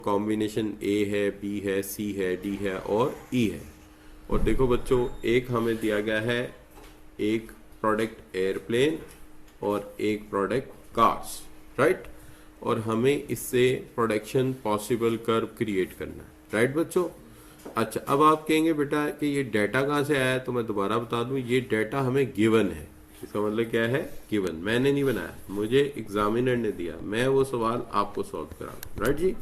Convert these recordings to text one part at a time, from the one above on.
Combination ए है, B है, सी है, डी है और ई है। और देखो बच्चों, एक हमें दिया गया है एक प्रोडक्ट एयरप्लेन और एक प्रोडक्ट कार्स, राइट। और हमें इससे प्रोडक्शन पॉसिबल कर्व क्रिएट करना है, राइट बच्चों। अच्छा, अब आप कहेंगे बेटा कि ये डाटा कहाँ से आया है, तो मैं दोबारा बता दूं, ये डाटा हमें गिवन है। इसका मतलब क्या है, गिवन। मैंने नहीं बनाया, मुझे एग्जामिनर ने दिया, मैं वो सवाल आपको सॉल्व करा, राइट जी।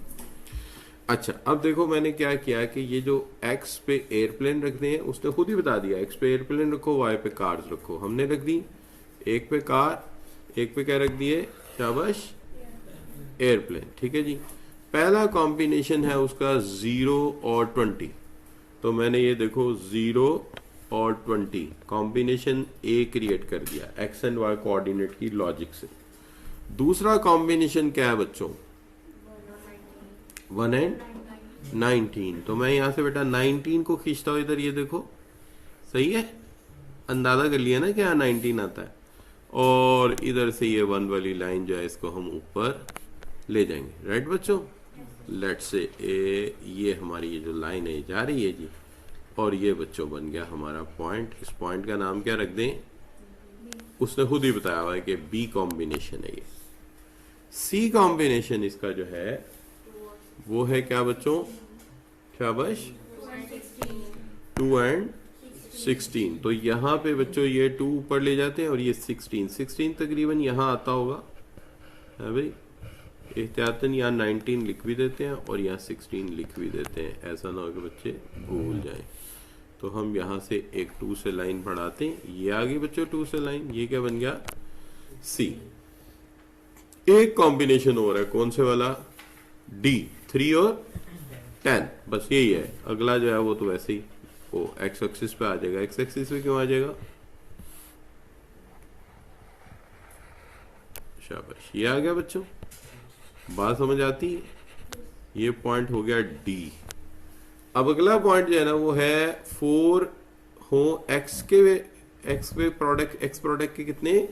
अच्छा, अब देखो मैंने क्या किया कि ये जो x पे एयरप्लेन रखने हैं उसने खुद ही बता दिया, x पे एयरप्लेन रखो, y पे कार्स रखो। हमने रख दी एक पे कार, एक पे क्या रख दिए, शाबाश, एयरप्लेन। ठीक है जी। पहला कॉम्बिनेशन है उसका 0 और 20, तो मैंने ये देखो 0 और 20 कॉम्बिनेशन ए क्रिएट कर दिया एक्स एंड वाई कोऑर्डिनेट की लॉजिक से। दूसरा कॉम्बिनेशन क्या है बच्चों, 1 एंड 19, तो मैं यहां से बेटा 19 को खींचता हूं इधर, ये देखो सही है, अंदाजा कर लिया ना कि यहाँ 19 आता है। और इधर से ये 1 वाली लाइन जो है इसको हम ऊपर ले जाएंगे, राइट बच्चों। लेट्स से ये हमारी ये जो लाइन है जा रही है जी, और ये बच्चों बन गया हमारा पॉइंट। इस पॉइंट का नाम क्या रख दें, उसने खुद ही बताया हुआ है कि बी कॉम्बिनेशन है ये। सी कॉम्बिनेशन इसका जो है वो है क्या बच्चों, शाबाश, 2 एंड 16। तो यहाँ पे बच्चों ये 2 ऊपर ले जाते हैं और ये 16 तकरीबन यहाँ आता होगा है भाई। एहतियातन यहाँ 19 लिख भी देते हैं और यहाँ 16 लिख भी देते हैं, ऐसा ना हो कि बच्चे भूल जाएं। तो हम यहाँ से एक 2 से लाइन बढ़ाते हैं, ये आ गई बच्चों 2 से लाइन, ये क्या बन गया, सी। एक कॉम्बिनेशन हो रहा है, कौन से वाला, डी, 3 और 10, बस यही है। अगला जो है वो तो वैसे ही वो एक्स एक्सिस पे आ जाएगा। एक्स एक्सिस पे क्यों आ जाएगा, शाबाश, ये आ गया बच्चों, बात समझ आती है। ये पॉइंट हो गया डी। अब अगला पॉइंट जो है ना वो है 4 हो एक्स पे प्रोडक्ट, एक्स प्रोडक्ट के कितने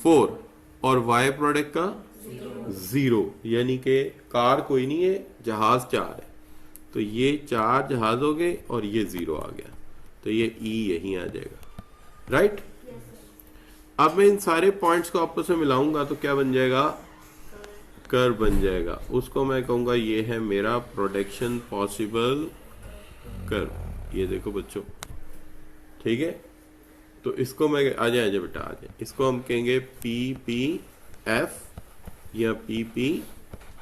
4 और वाई प्रोडक्ट का 0, यानी कि कार कोई नहीं है, जहाज 4 है, तो ये 4 जहाज हो गए और ये 0 आ गया, तो ये ई यहीं आ जाएगा, राइट। अब मैं इन सारे पॉइंट्स को आपस में मिलाऊंगा तो क्या बन जाएगा, कर्व बन जाएगा। उसको मैं कहूंगा ये है मेरा प्रोडक्शन पॉसिबल कर्व। ये देखो बच्चों, ठीक है। तो इसको मैं आ जाए बेटा, आ जाए, इसको हम कहेंगे पी पी एफ या पी पी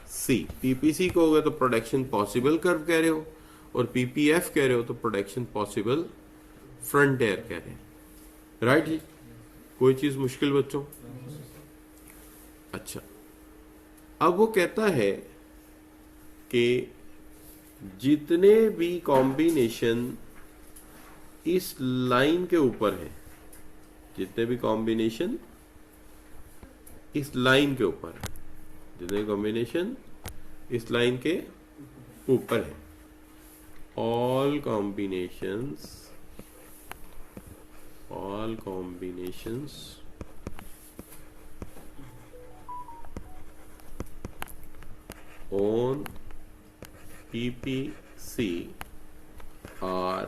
सी। पीपीसी को होगा तो प्रोडक्शन पॉसिबल कर्व कह रहे हो, और पीपीएफ कह रहे हो तो प्रोडक्शन पॉसिबल फ्रंट एयर कह रहे हैं, राइट जी। कोई चीज मुश्किल बच्चों। अच्छा, अब वो कहता है कि जितने भी कॉम्बिनेशन इस लाइन के ऊपर है, जितने भी कॉम्बिनेशन इस लाइन के ऊपर है, जितने कॉम्बिनेशन इस लाइन के ऊपर है, all combinations on PPC are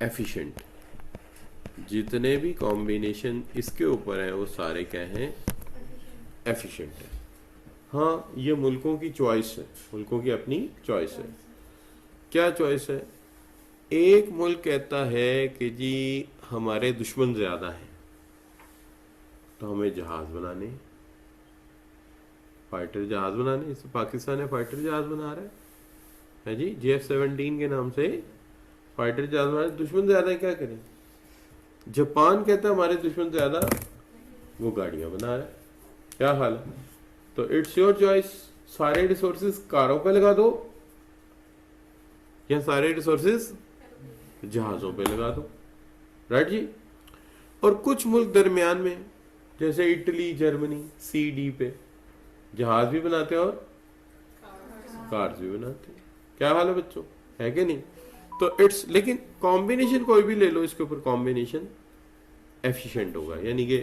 efficient। जितने भी कॉम्बिनेशन इसके ऊपर है वो सारे क्या हैं, एफिशिएंट है। हाँ, ये मुल्कों की चॉइस है, मुल्कों की अपनी चॉइस है। क्या चॉइस है, एक मुल्क कहता है कि जी हमारे दुश्मन ज्यादा हैं तो हमें जहाज बनाने, फाइटर जहाज बनाने। इस पाकिस्तान है फाइटर जहाज बना रहा है जी, JF-17 के नाम से फाइटर जहाज बना रहे। दुश्मन ज्यादा है, क्या करें। जापान कहता है हमारे दुश्मन ज्यादा, वो गाड़ियां बना रहा है। क्या हाल है, तो इट्स योर चॉइस। सारे रिसोर्सेज कारों पे लगा दो या सारे रिसोर्सेज जहाजों पे लगा दो, राइट जी। और कुछ मुल्क दरमियान में, जैसे इटली, जर्मनी, CD पे जहाज भी बनाते हैं और कार्स भी बनाते हैं। क्या हाल है बच्चों, है कि नहीं। तो इट्स, लेकिन कॉम्बिनेशन कोई भी ले लो इसके ऊपर, कॉम्बिनेशन एफिशिएंट होगा, यानी कि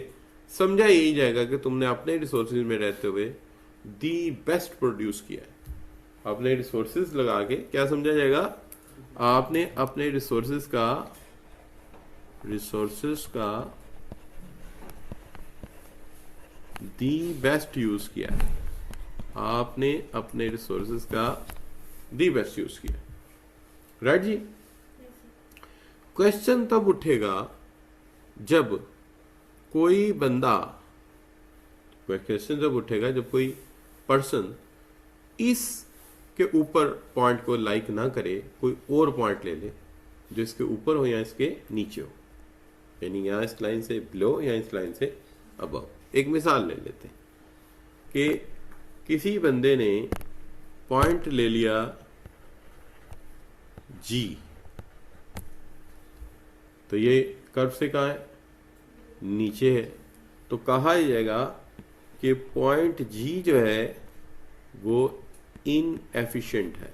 समझा यही जाएगा कि तुमने अपने रिसोर्सेज में रहते हुए दी बेस्ट प्रोड्यूस किया है। अपने रिसोर्सेज लगा के क्या समझा जाएगा, आपने अपने रिसोर्सेज का दी बेस्ट यूज किया है। आपने अपने रिसोर्सेज का दी बेस्ट यूज किया, राइट जी। क्वेश्चन तब उठेगा जब कोई बंदा, क्वेश्चन जब उठेगा जब कोई पर्सन इस के ऊपर पॉइंट को लाइक ना करे, कोई और पॉइंट ले ले जो इसके ऊपर हो या इसके नीचे हो, यानी यहां इस लाइन से बिलो या इस लाइन से अबव। एक मिसाल ले लेते हैं कि किसी बंदे ने पॉइंट ले लिया जी, तो ये कर्व से कहाँ है, नीचे है, तो कहा जाएगा कि पॉइंट जी जो है वो इनएफिशिएंट है।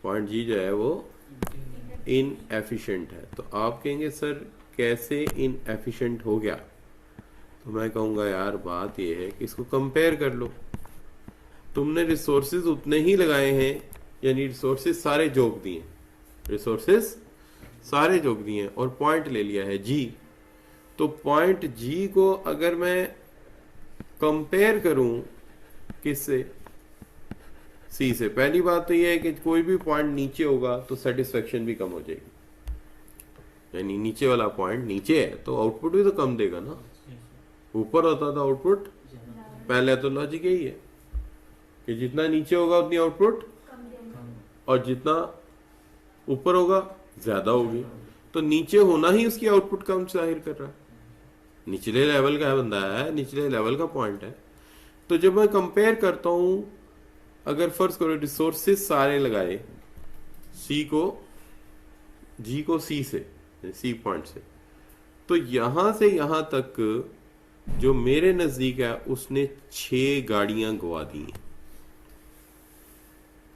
पॉइंट जी जो है वो इनएफिशिएंट है। तो आप कहेंगे सर कैसे इनएफिशिएंट हो गया, तो मैं कहूंगा यार बात ये है कि इसको कंपेयर कर लो। तुमने रिसोर्सेज उतने ही लगाए हैं, यानी रिसोर्सेज सारे जोक दिए, रिसोर्सेज सारे जोक दिए और पॉइंट ले लिया है जी। तो पॉइंट जी को अगर मैं कंपेयर करूं किससे, सी से, पहली बात तो यह है कि कोई भी पॉइंट नीचे होगा तो सेटिस्फेक्शन भी कम हो जाएगी, यानी नीचे वाला पॉइंट नीचे है तो आउटपुट भी तो कम देगा ना। ऊपर होता तो आउटपुट, पहले तो लॉजिक यही है कि जितना नीचे होगा उतनी आउटपुट और जितना ऊपर होगा ज्यादा होगी। तो नीचे होना ही उसकी आउटपुट कम जाहिर कर रहा है, निचले लेवल का बंदा है, निचले लेवल का पॉइंट है। तो जब मैं कंपेयर करता हूं, अगर फर्ज करो रिसोर्सेज सारे लगाए सी को, जी को सी से, सी पॉइंट से, तो यहां से यहां तक जो मेरे नजदीक है उसने 6 गाड़ियां गवा दी,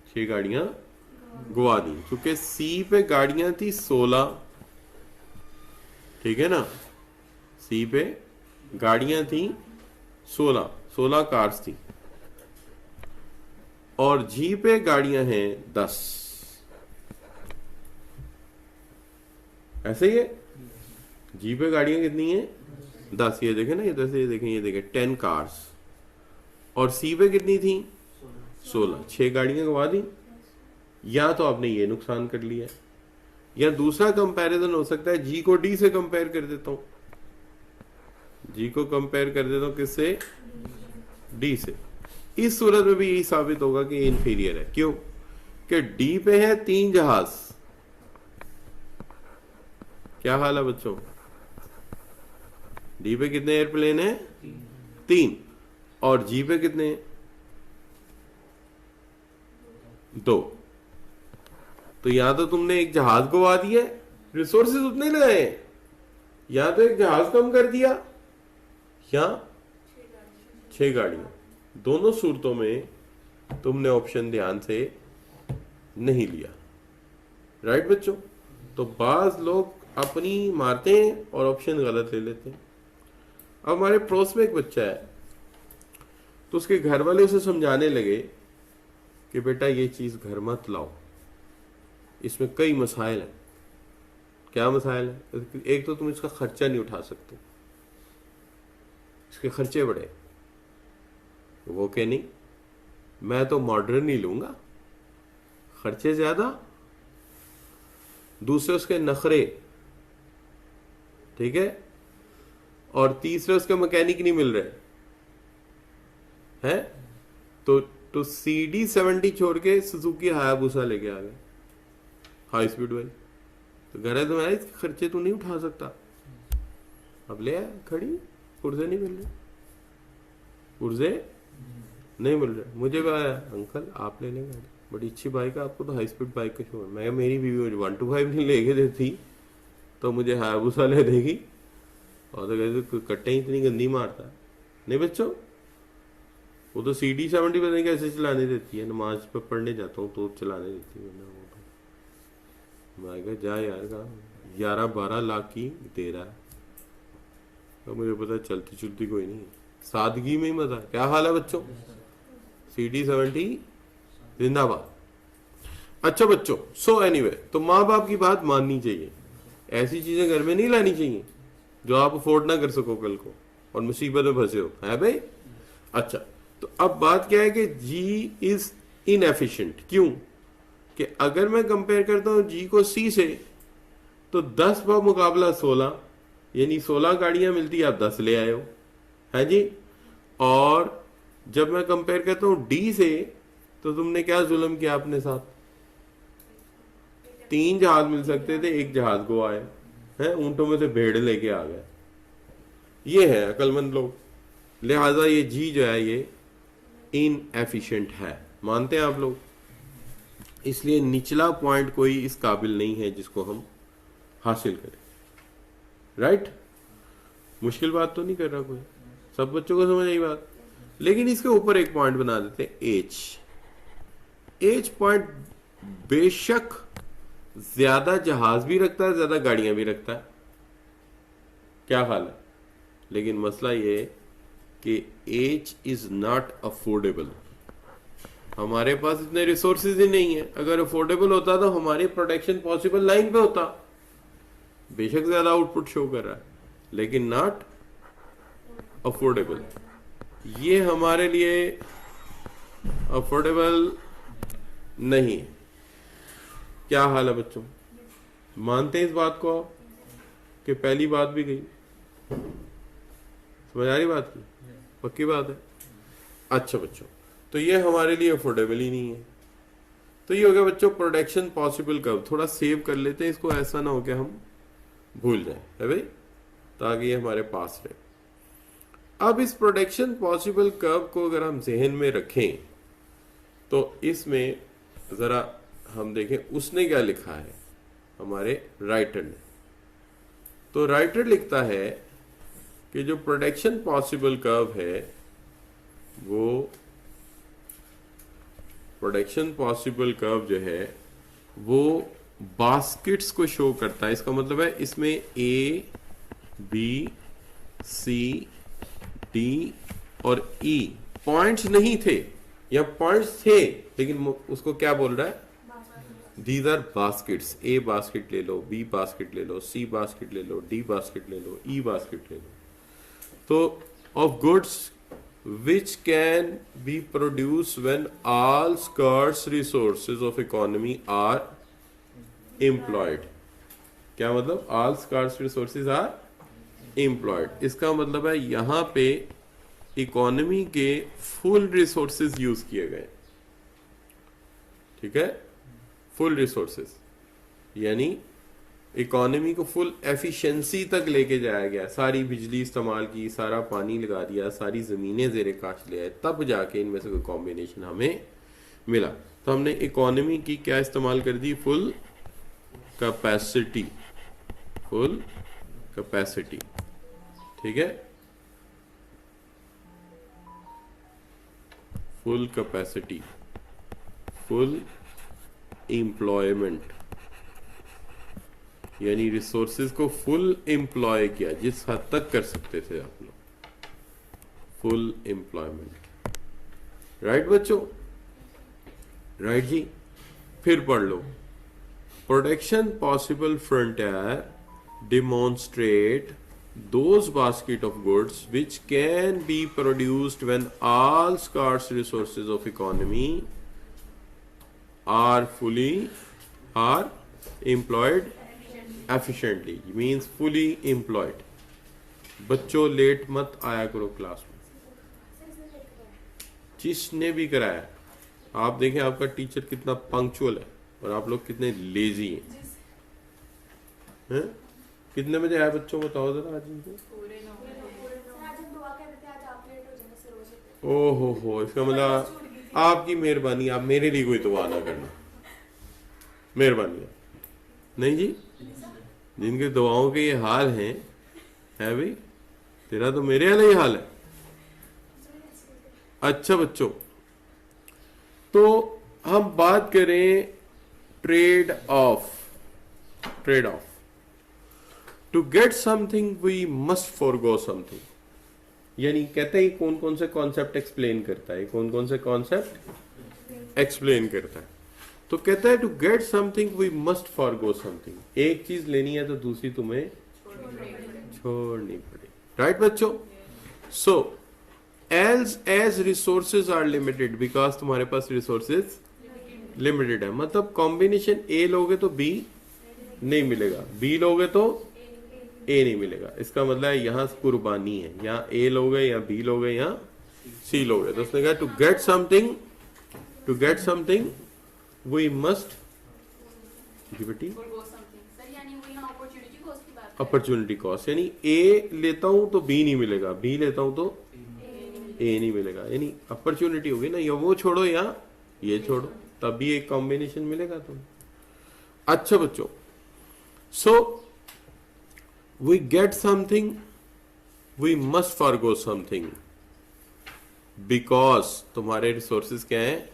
6 गाड़ियां गवा दी, क्योंकि सी पे गाड़ियां थी 16, ठीक है ना, सी पे गाड़ियां थी 16 कार्स थी, और जी पे गाड़ियां हैं 10। ऐसे ही है, जी पे गाड़ियां कितनी हैं 10, ये देखें ना, इधर से ये देखें, ये देखें 10 कार्स, और सी पे कितनी थी 16, 6 गाड़ियां गवा दी। या तो आपने ये नुकसान कर लिया, या दूसरा कंपैरिजन हो सकता है जी को डी से कंपेयर कर देता हूं, जी को कंपेयर कर देता हूं किससे, डी से। इस सूरत में भी यही साबित होगा कि इंफीरियर है। क्यों, कि डी पे है 3 जहाज। क्या हाल है बच्चों, डी पे कितने एयरप्लेन है 3, और जी पे कितने 2। तो यहां तो तुमने एक जहाज गवा दिया, रिसोर्सेज उतने लगाए, यहां तो एक जहाज कम कर दिया, या 6 गाड़ियां। दोनों सूरतों में तुमने ऑप्शन ध्यान से नहीं लिया, राइट बच्चों। तो बाज लोग अपनी मारते हैं और ऑप्शन गलत ले लेते हैं। अब हमारे पड़ोस में एक बच्चा है, तो उसके घर वाले उसे समझाने लगे कि बेटा ये चीज घर मत लाओ, इसमें कई मसाइल हैं। क्या मसाइल है, एक तो तुम इसका खर्चा नहीं उठा सकते, इसके खर्चे बड़े। वो कह नहीं, मैं तो मॉडर्न ही लूंगा, खर्चे ज्यादा, दूसरे उसके नखरे, ठीक है, और तीसरे उसके मैकेनिक नहीं मिल रहे हैं। तो CD70 छोड़ के सुजुकी हायाबुसा लेके आ गए, हाई स्पीड वाली। तो घर है तुम्हारा, इसके खर्चे तो नहीं उठा सकता, अब ले आया खड़ी, पुर्जे नहीं मिल रहे, पुर्जे नहीं मिल रहे। मुझे बताया अंकल आप ले लेंगे, बड़ी अच्छी बाइक है, आपको तो हाई स्पीड बाइक का शौक है। मैं मेरी बीवी 125 नहीं लेके देती तो मुझे हायाबुसा ले देगी, और तो कहते कट्टे ही इतनी गंदी मारता है। नहीं बच्चों, वो तो CD70 पता नहीं कैसे चलाने देती है, नमाज पे पढ़ने जाता हूँ तो चलाने देती है। मैं कहा जा यार, कहा 11-12 लाख की दे रहा है, तो मुझे पता चलती चलती कोई नहीं, सादगी में ही मजा। क्या हाल है बच्चों, CD70 जिंदाबाद। अच्छा बच्चों, सो एनीवे, तो माँ बाप की बात माननी चाहिए, ऐसी चीजें घर में नहीं लानी चाहिए जो आप अफोर्ड ना कर सको कल को और मुसीबत में फंसे हो, है भाई। अच्छा, तो अब बात क्या है कि जी इज इनएफिशिएंट। क्यों? कि अगर मैं कंपेयर करता हूं जी को सी से, तो 10 का मुकाबला 16, यानी 16 गाड़ियां मिलती, आप 10 ले आए हो, है जी। और जब मैं कंपेयर करता हूं डी से, तो तुमने क्या जुल्म किया अपने साथ, 3 जहाज मिल सकते थे, 1 जहाज को आए हैं, ऊंटों में से भेड़ लेके आ गए। ये है अकलमंद लोग। लिहाजा ये जी जो है ये इनएफिशिएंट है, मानते हैं आप लोग। इसलिए निचला पॉइंट कोई इस काबिल नहीं है जिसको हम हासिल करें। राइट? मुश्किल बात तो नहीं कर रहा कोई, सब बच्चों को समझ आई बात। लेकिन इसके ऊपर एक पॉइंट बना देते हैं, एच पॉइंट बेशक ज्यादा जहाज भी रखता है, ज्यादा गाड़ियां भी रखता है, क्या ख्याल है? लेकिन मसला ये है कि एच इज नॉट अफोर्डेबल। हमारे पास इतने रिसोर्सेज ही नहीं है। अगर अफोर्डेबल होता तो हमारी प्रोडक्शन पॉसिबल लाइन पे होता। बेशक ज्यादा आउटपुट शो कर रहा है, लेकिन नॉट अफोर्डेबल। ये हमारे लिए अफोर्डेबल नहीं है। क्या हाल है बच्चों, मानते हैं इस बात को आप कि पहली बात भी गई? समझ आ रही बात की? पक्की बात है। अच्छा बच्चों, तो ये हमारे लिए अफोर्डेबल ही नहीं है। तो ये हो गया बच्चों प्रोडक्शन पॉसिबल कब। थोड़ा सेव कर लेते हैं इसको, ऐसा ना हो कि हम भूल जाए, है भाई, ताकि ये हमारे पास रहे। अब इस प्रोडक्शन पॉसिबल कर्व को अगर हम जहन में रखें, तो इसमें जरा हम देखें उसने क्या लिखा है, हमारे राइटर ने। तो राइटर लिखता है कि जो प्रोडक्शन पॉसिबल कर्व है, वो प्रोडक्शन पॉसिबल कर्व जो है वो बास्केट्स को शो करता है। इसका मतलब है इसमें ए, बी, सी, डी और ई पॉइंट्स नहीं थे, या पॉइंट्स थे लेकिन उसको क्या बोल रहा है, these are baskets. A basket ले लो, बी बास्केट ले लो, सी बास्केट ले लो, डी बास्केट ले लो, ई बास्केट ले लो। तो of goods which can be produced when all scarce resources of economy are employed। क्या मतलब? all scarce resources are employed। इसका मतलब है यहां पे इकोनॉमी के फुल रिसोर्सेज यूज किए गए। ठीक है, फुल रिसोर्सेज यानी इकोनॉमी को फुल एफिशिएंसी तक लेके जाया गया। सारी बिजली इस्तेमाल की, सारा पानी लगा दिया, सारी जमीनें जेरे काश ले आए, तब जाके इनमें से कोई कॉम्बिनेशन हमें मिला। तो हमने इकोनॉमी की क्या इस्तेमाल कर दी, फुल कैपेसिटी। फुल कैपेसिटी, ठीक है, फुल कैपेसिटी, फुल एम्प्लॉयमेंट, यानी रिसोर्सेज को फुल एम्प्लॉय किया जिस हद तक कर सकते थे आप लोग, फुल एम्प्लॉयमेंट। राइट बच्चों? राइट जी। फिर पढ़ लो, production possible frontier demonstrate those basket of goods which can be produced when all scarce resources of economy are employed efficiently, means fully employed। बच्चों लेट मत आया करो क्लास में, जिसने भी कराया। आप देखें आपका टीचर कितना पंक्चुअल है और आप लोग कितने लेजी हैं। कितने बजे आया बच्चों, बताओ जरा आज इनको। ओहो, इसका मतलब आपकी मेहरबानी, आप मेरे लिए कोई दुआ ना करना, मेहरबानी। नहीं जी, जिनके दुआओं के ये हाल हैं, है भाई, तेरा तो मेरे वाला ही हाल है। अच्छा बच्चों, तो हम बात करें trade off. Trade off, to get something we must forgo something. यानी कहते हैं कौन कौन से कॉन्सेप्ट एक्सप्लेन करता है, कौन कौन से कॉन्सेप्ट एक्सप्लेन करता है। तो कहता है to get something we must forgo something, एक चीज लेनी है तो दूसरी तुम्हें छोड़नी पड़ेगी, राइट बच्चों। So as resources are limited, because तुम्हारे पास रिसोर्सेज लिमिटेड है, मतलब कॉम्बिनेशन ए लोगे तो बी नहीं मिलेगा, बी लोगे तो ए नहीं मिलेगा। इसका मतलब है यहां कुर्बानी है, यहाँ ए लोगे या बी लोगे या सी लोगे। तो उसने कहा to get something we must बेटी अपॉर्चुनिटी कॉस्ट, यानी ए लेता हूं तो बी नहीं मिलेगा, बी लेता हूं तो ए नहीं मिलेगा, यानी अपॉर्चुनिटी होगी ना, या वो छोड़ो या ये छोड़ो, तभी एक कॉम्बिनेशन मिलेगा तुम्हें। अच्छा बच्चों, so we get something we must forgo something because तुम्हारे रिसोर्सेज क्या है।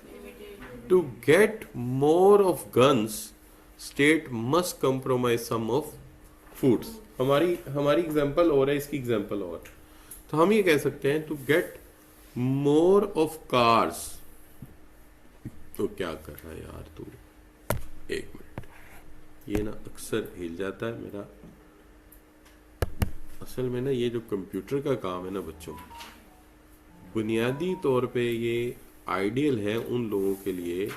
To get more of guns state must compromise some of foods. हमारी एग्जांपल और है, इसकी एग्जांपल और, तो हम ये कह सकते हैं to get more of cars. तो क्या कर रहा है यार तू, एक मिनट, ये ना अक्सर हिल जाता है मेरा। असल में ना ये जो कंप्यूटर का काम है ना बच्चों, बुनियादी तौर पे ये आइडियल है उन लोगों के लिए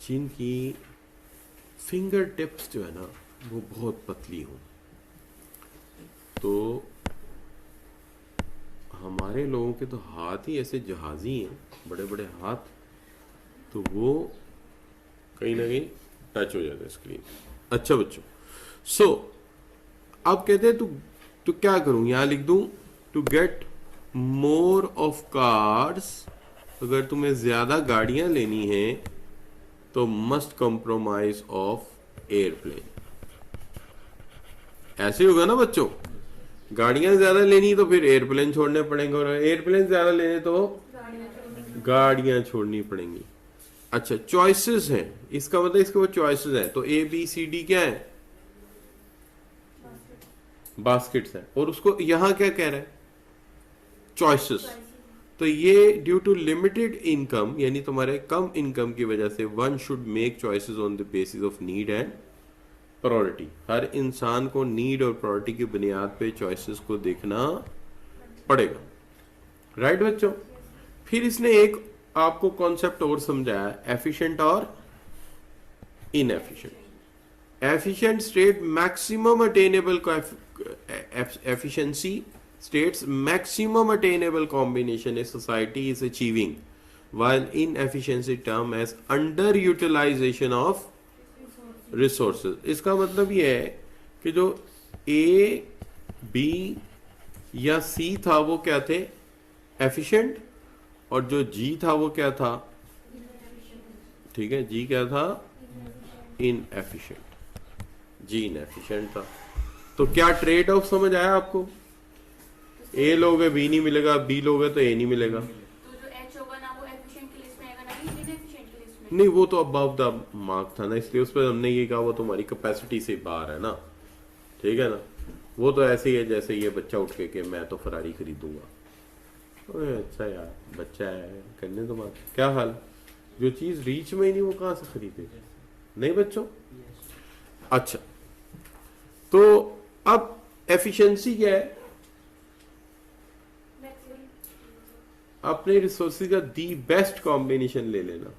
जिनकी फिंगर टिप्स जो है ना वो बहुत पतली हो। तो हमारे लोगों के तो हाथ ही ऐसे जहाजी हैं, बड़े बड़े हाथ, तो वो कहीं ना कहीं टच हो जाता है स्क्रीन। अच्छा बच्चों, सो अब कहते हैं तो क्या करूं, यहां लिख दूं to get more of cars. अगर तुम्हें ज्यादा गाड़ियां लेनी है तो मस्ट कॉम्प्रोमाइज ऑफ एयरप्लेन। ऐसे होगा ना बच्चों, गाड़ियां ज्यादा लेनी तो फिर एयरप्लेन छोड़ने पड़ेंगे, और एयरप्लेन ज्यादा लेने तो गाड़ियां छोड़नी पड़ेंगी। अच्छा, चॉइसेस हैं, इसका मतलब इसके वो चॉइसेस हैं, तो ए बी सी डी क्या है, बास्केट्स है, और उसको यहां क्या कह रहा है, चॉइसेस। तो ये ड्यू टू लिमिटेड इनकम, यानी तुम्हारे कम इनकम की वजह से one should make choices on the basis of need and priority. हर इंसान को नीड और प्रायोरिटी की बुनियाद पे चॉइसेस को देखना पड़ेगा, राइट बच्चों। फिर इसने एक आपको कॉन्सेप्ट और समझाया, एफिशिएंट और inefficient. Efficient state maximum attainable efficiency states maximum attainable combination a society is achieving, while inefficiency term as underutilization of resources। इसका मतलब ये है कि जो A, B या C था वो क्या थे, एफिशिएंट, और जो G था वो क्या था, ठीक है, G क्या था, इनएफिशिएंट। G इनएफिशिएंट था। तो क्या ट्रेड ऑफ समझ आया आपको, ए लोगे बी नहीं मिलेगा, बी लोगे तो ए नहीं मिलेगा। तो जो एच होगा ना वो एफिशिएंट की लिस्ट में आएगा ना कि इनएफिशिएंट की लिस्ट में? नहीं, वो तो अबव द मार्क था ना, इसलिए उस पर हमने ये कहा वो तुम्हारी कैपेसिटी से बाहर है ना, ठीक है ना। वो तो ऐसे ही है जैसे ये बच्चा उठ के मैं तो फरारी खरीदूंगा। अच्छा यार बच्चा है, करने तो बात, क्या हाल, जो चीज रीच में ही नहीं वो कहां से खरीदे, नहीं बच्चों। अच्छा, तो अब एफिशिएंसी क्या है, अपने रिसोर्सेज का दी बेस्ट कॉम्बिनेशन ले लेना,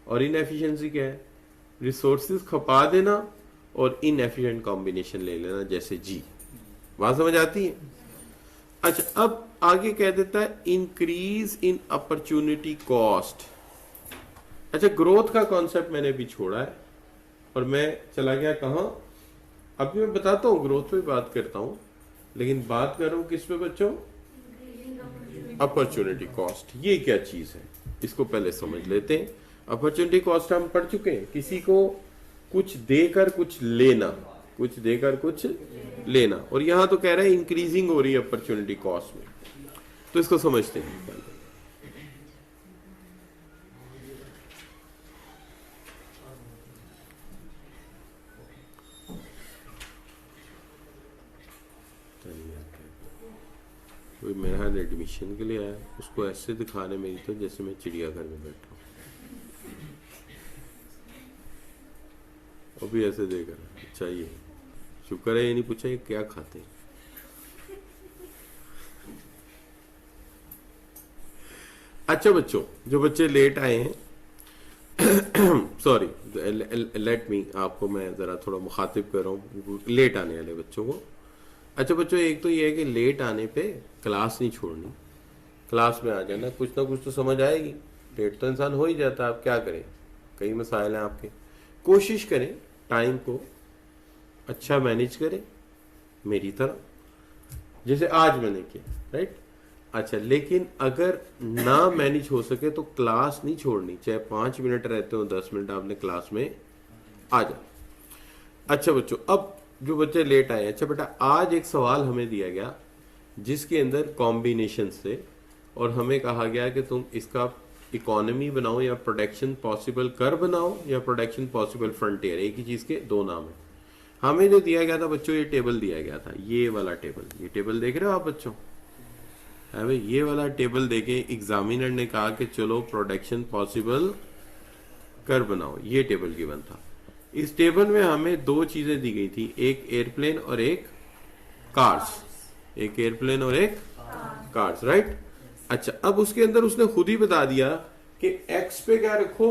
और इनएफिशिएंसी क्या है, रिसोर्सेज खपा देना और इनएफिशिएंट कॉम्बिनेशन ले लेना, जैसे जी। बात समझ आती है। अच्छा, अब आगे कह देता है इंक्रीज इन अपॉर्चुनिटी कॉस्ट। अच्छा, ग्रोथ का कॉन्सेप्ट मैंने भी छोड़ा है और मैं चला गया कहां, अभी मैं बताता हूं, ग्रोथ पे बात करता हूं, लेकिन बात कर रहा हूं किस पे बच्चों, अपॉर्चुनिटी कॉस्ट। ये क्या चीज है इसको पहले समझ लेते हैं। अपॉर्चुनिटी कॉस्ट हम पढ़ चुके हैं, किसी को कुछ देकर कुछ लेना, कुछ देकर कुछ लेना, और यहां तो कह रहा है इंक्रीजिंग हो रही है अपॉर्चुनिटी कॉस्ट में। तो इसको समझते हैं पहले। कोई मेरे हाथ एडमिशन के लिए आया, उसको ऐसे दिखाने मेरी तो जैसे मैं चिड़ियाघर में बैठा हूँ, वो भी ऐसे देख रहा है। अच्छा ये शुक्र है ये नहीं पूछा ये क्या खाते हैं। अच्छा बच्चों, जो बच्चे लेट आए हैं सॉरी, लेट मी, आपको मैं जरा थोड़ा मुखातिब कर रहा हूँ लेट आने वाले बच्चों को। अच्छा बच्चों, एक तो ये है कि लेट आने पे क्लास नहीं छोड़नी, क्लास में आ जाना, कुछ ना कुछ तो समझ आएगी। लेट तो इंसान हो ही जाता है, आप क्या करें, कई मसाइल हैं आपके। कोशिश करें टाइम को अच्छा मैनेज करें मेरी तरह, जैसे आज मैंने किया, राइट। अच्छा, लेकिन अगर ना मैनेज हो सके तो क्लास नहीं छोड़नी, चाहे 5 मिनट रहते हो 10 मिनट आपने क्लास में आ जाओ। अच्छा बच्चों, अब जो बच्चे लेट आए, अच्छा बेटा आज एक सवाल हमें दिया गया जिसके अंदर कॉम्बिनेशन से, और हमें कहा गया कि तुम इसका इकोनॉमी बनाओ या प्रोडक्शन पॉसिबल कर बनाओ या प्रोडक्शन पॉसिबल फ्रंटियर, एक ही चीज के दो नाम है। हमें जो दिया गया था बच्चों, ये टेबल दिया गया था, ये वाला टेबल, ये टेबल देख रहे हो आप बच्चों, है भाई, ये वाला टेबल देके एग्जामिनर ने कहा कि चलो प्रोडक्शन पॉसिबल कर बनाओ, ये टेबल गिवन था। इस टेबल में हमें दो चीजें दी गई थी, एक एयरप्लेन और एक कार्स, एक एयरप्लेन और एक कार्स, राइट। अच्छा, अब उसके अंदर उसने खुद ही बता दिया कि एक्स पे क्या रखो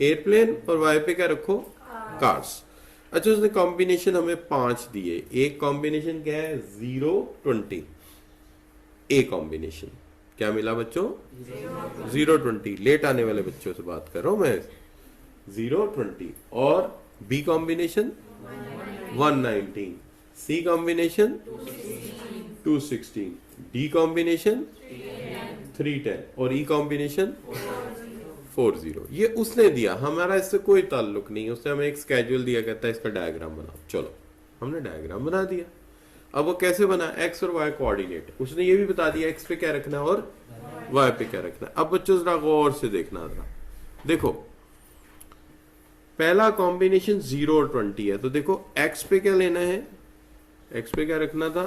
एयरप्लेन और वाई पे क्या रखो कार्स। अच्छा, उसने कॉम्बिनेशन हमें 5 दिए, एक कॉम्बिनेशन क्या है 0-20, ए कॉम्बिनेशन क्या मिला बच्चों 0-20, लेट आने वाले बच्चों से बात कर रहा हूं मैं, 0-20, और बी कॉम्बिनेशन 119, सी कॉम्बिनेशन 216, डी कॉम्बिनेशन 310 और ई कॉम्बिनेशन 40। ये उसने दिया, हमारा इससे कोई ताल्लुक नहीं है। उसने हमें एक स्केड्यूल दिया, कहता है इसका डायग्राम बनाओ, चलो हमने डायग्राम बना दिया। अब वो कैसे बना, एक्स और वाई कोऑर्डिनेट, उसने ये भी बता दिया एक्स पे क्या रखना है और वाई पे क्या रखना है। अब बच्चों जरा गौर से देखना, जरा देखो पहला कॉम्बिनेशन 0 और 20 है, तो देखो एक्स पे क्या लेना है, एक्स पे क्या रखना था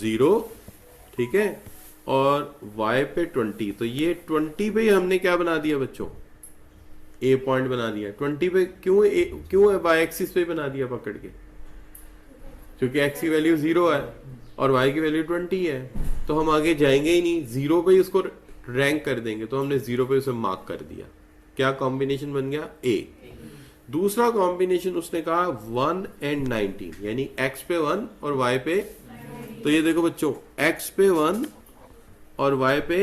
0, ठीक है, और y पे 20, तो ये 20 पे हमने क्या बना दिया बच्चों, ए पॉइंट बना दिया। 20 पे क्यों है y एक्सिस पे बना दिया पकड़ के, क्योंकि x की वैल्यू 0 है और y की वैल्यू 20 है, तो हम आगे जाएंगे ही नहीं, 0 पे उसको रैंक कर देंगे, तो हमने 0 पे उसे मार्क कर दिया। क्या कॉम्बिनेशन बन गया a। दूसरा कॉम्बिनेशन उसने कहा 1 and 19, यानी x पे 1 और y पे, तो ये देखो बच्चों x पे 1 और y पे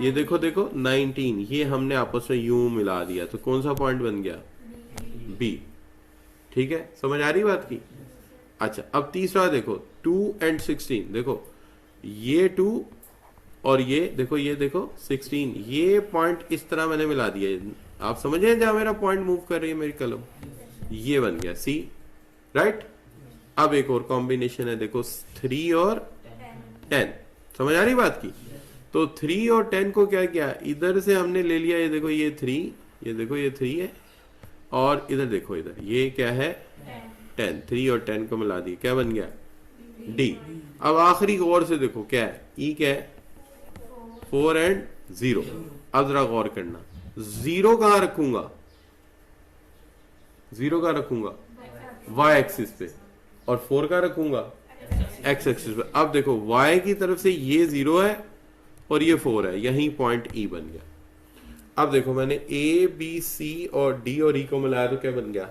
ये देखो 19, ये हमने आपस में यूं मिला दिया, तो कौन सा पॉइंट बन गया B, ठीक है, समझ आ रही बात की। अच्छा, अब तीसरा देखो 2 and 16, देखो ये 2 और ये देखो 16, ये पॉइंट इस तरह मैंने मिला दिया, आप समझ रहे हैं जहां मेरा पॉइंट मूव कर रही है मेरी कलम, ये बन गया C, राइट। अब एक और कॉम्बिनेशन है, देखो 3 और 10, समझ आ रही बात की। तो 3 और 10 को क्या किया, इधर से हमने ले लिया, ये देखो ये 3, ये देखो ये 3 है, और इधर देखो इधर ये क्या है 10, 3 और 10 को मिला दिया, क्या बन गया D। अब आखिरी गौर से देखो क्या है, E क्या है 4 and 0। अब जरा गौर करना, 0 कहां रखूंगा, 0 कहां रखूंगा y एक्सिस पे, और 4 कहां रखूंगा x एक्सिस पे। अब देखो y की तरफ से ये 0 है और ये 4 है, यही पॉइंट E बन गया। अब देखो मैंने A, B, C और D और E को मिलाया, तो क्या बन गया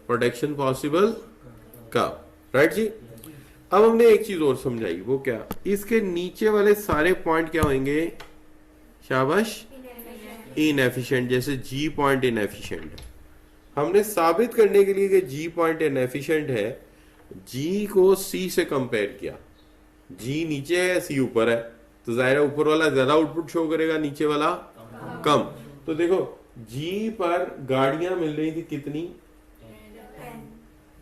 प्रोडक्शन पॉसिबल का, राइट जी। अब हमने एक चीज और समझाई, वो क्या, इसके नीचे वाले सारे पॉइंट क्या होंगे, शाबाश इनएफिशिएंट, जैसे G पॉइंट इनएफिशिएंट है। हमने साबित करने के लिए कि G पॉइंट इनएफिशिएंट है, G को C से कंपेयर किया, G नीचे है C ऊपर है, तो जाहिर है ऊपर वाला ज्यादा आउटपुट शो करेगा, नीचे वाला कम। तो देखो G पर गाड़ियां मिल रही थी कितनी,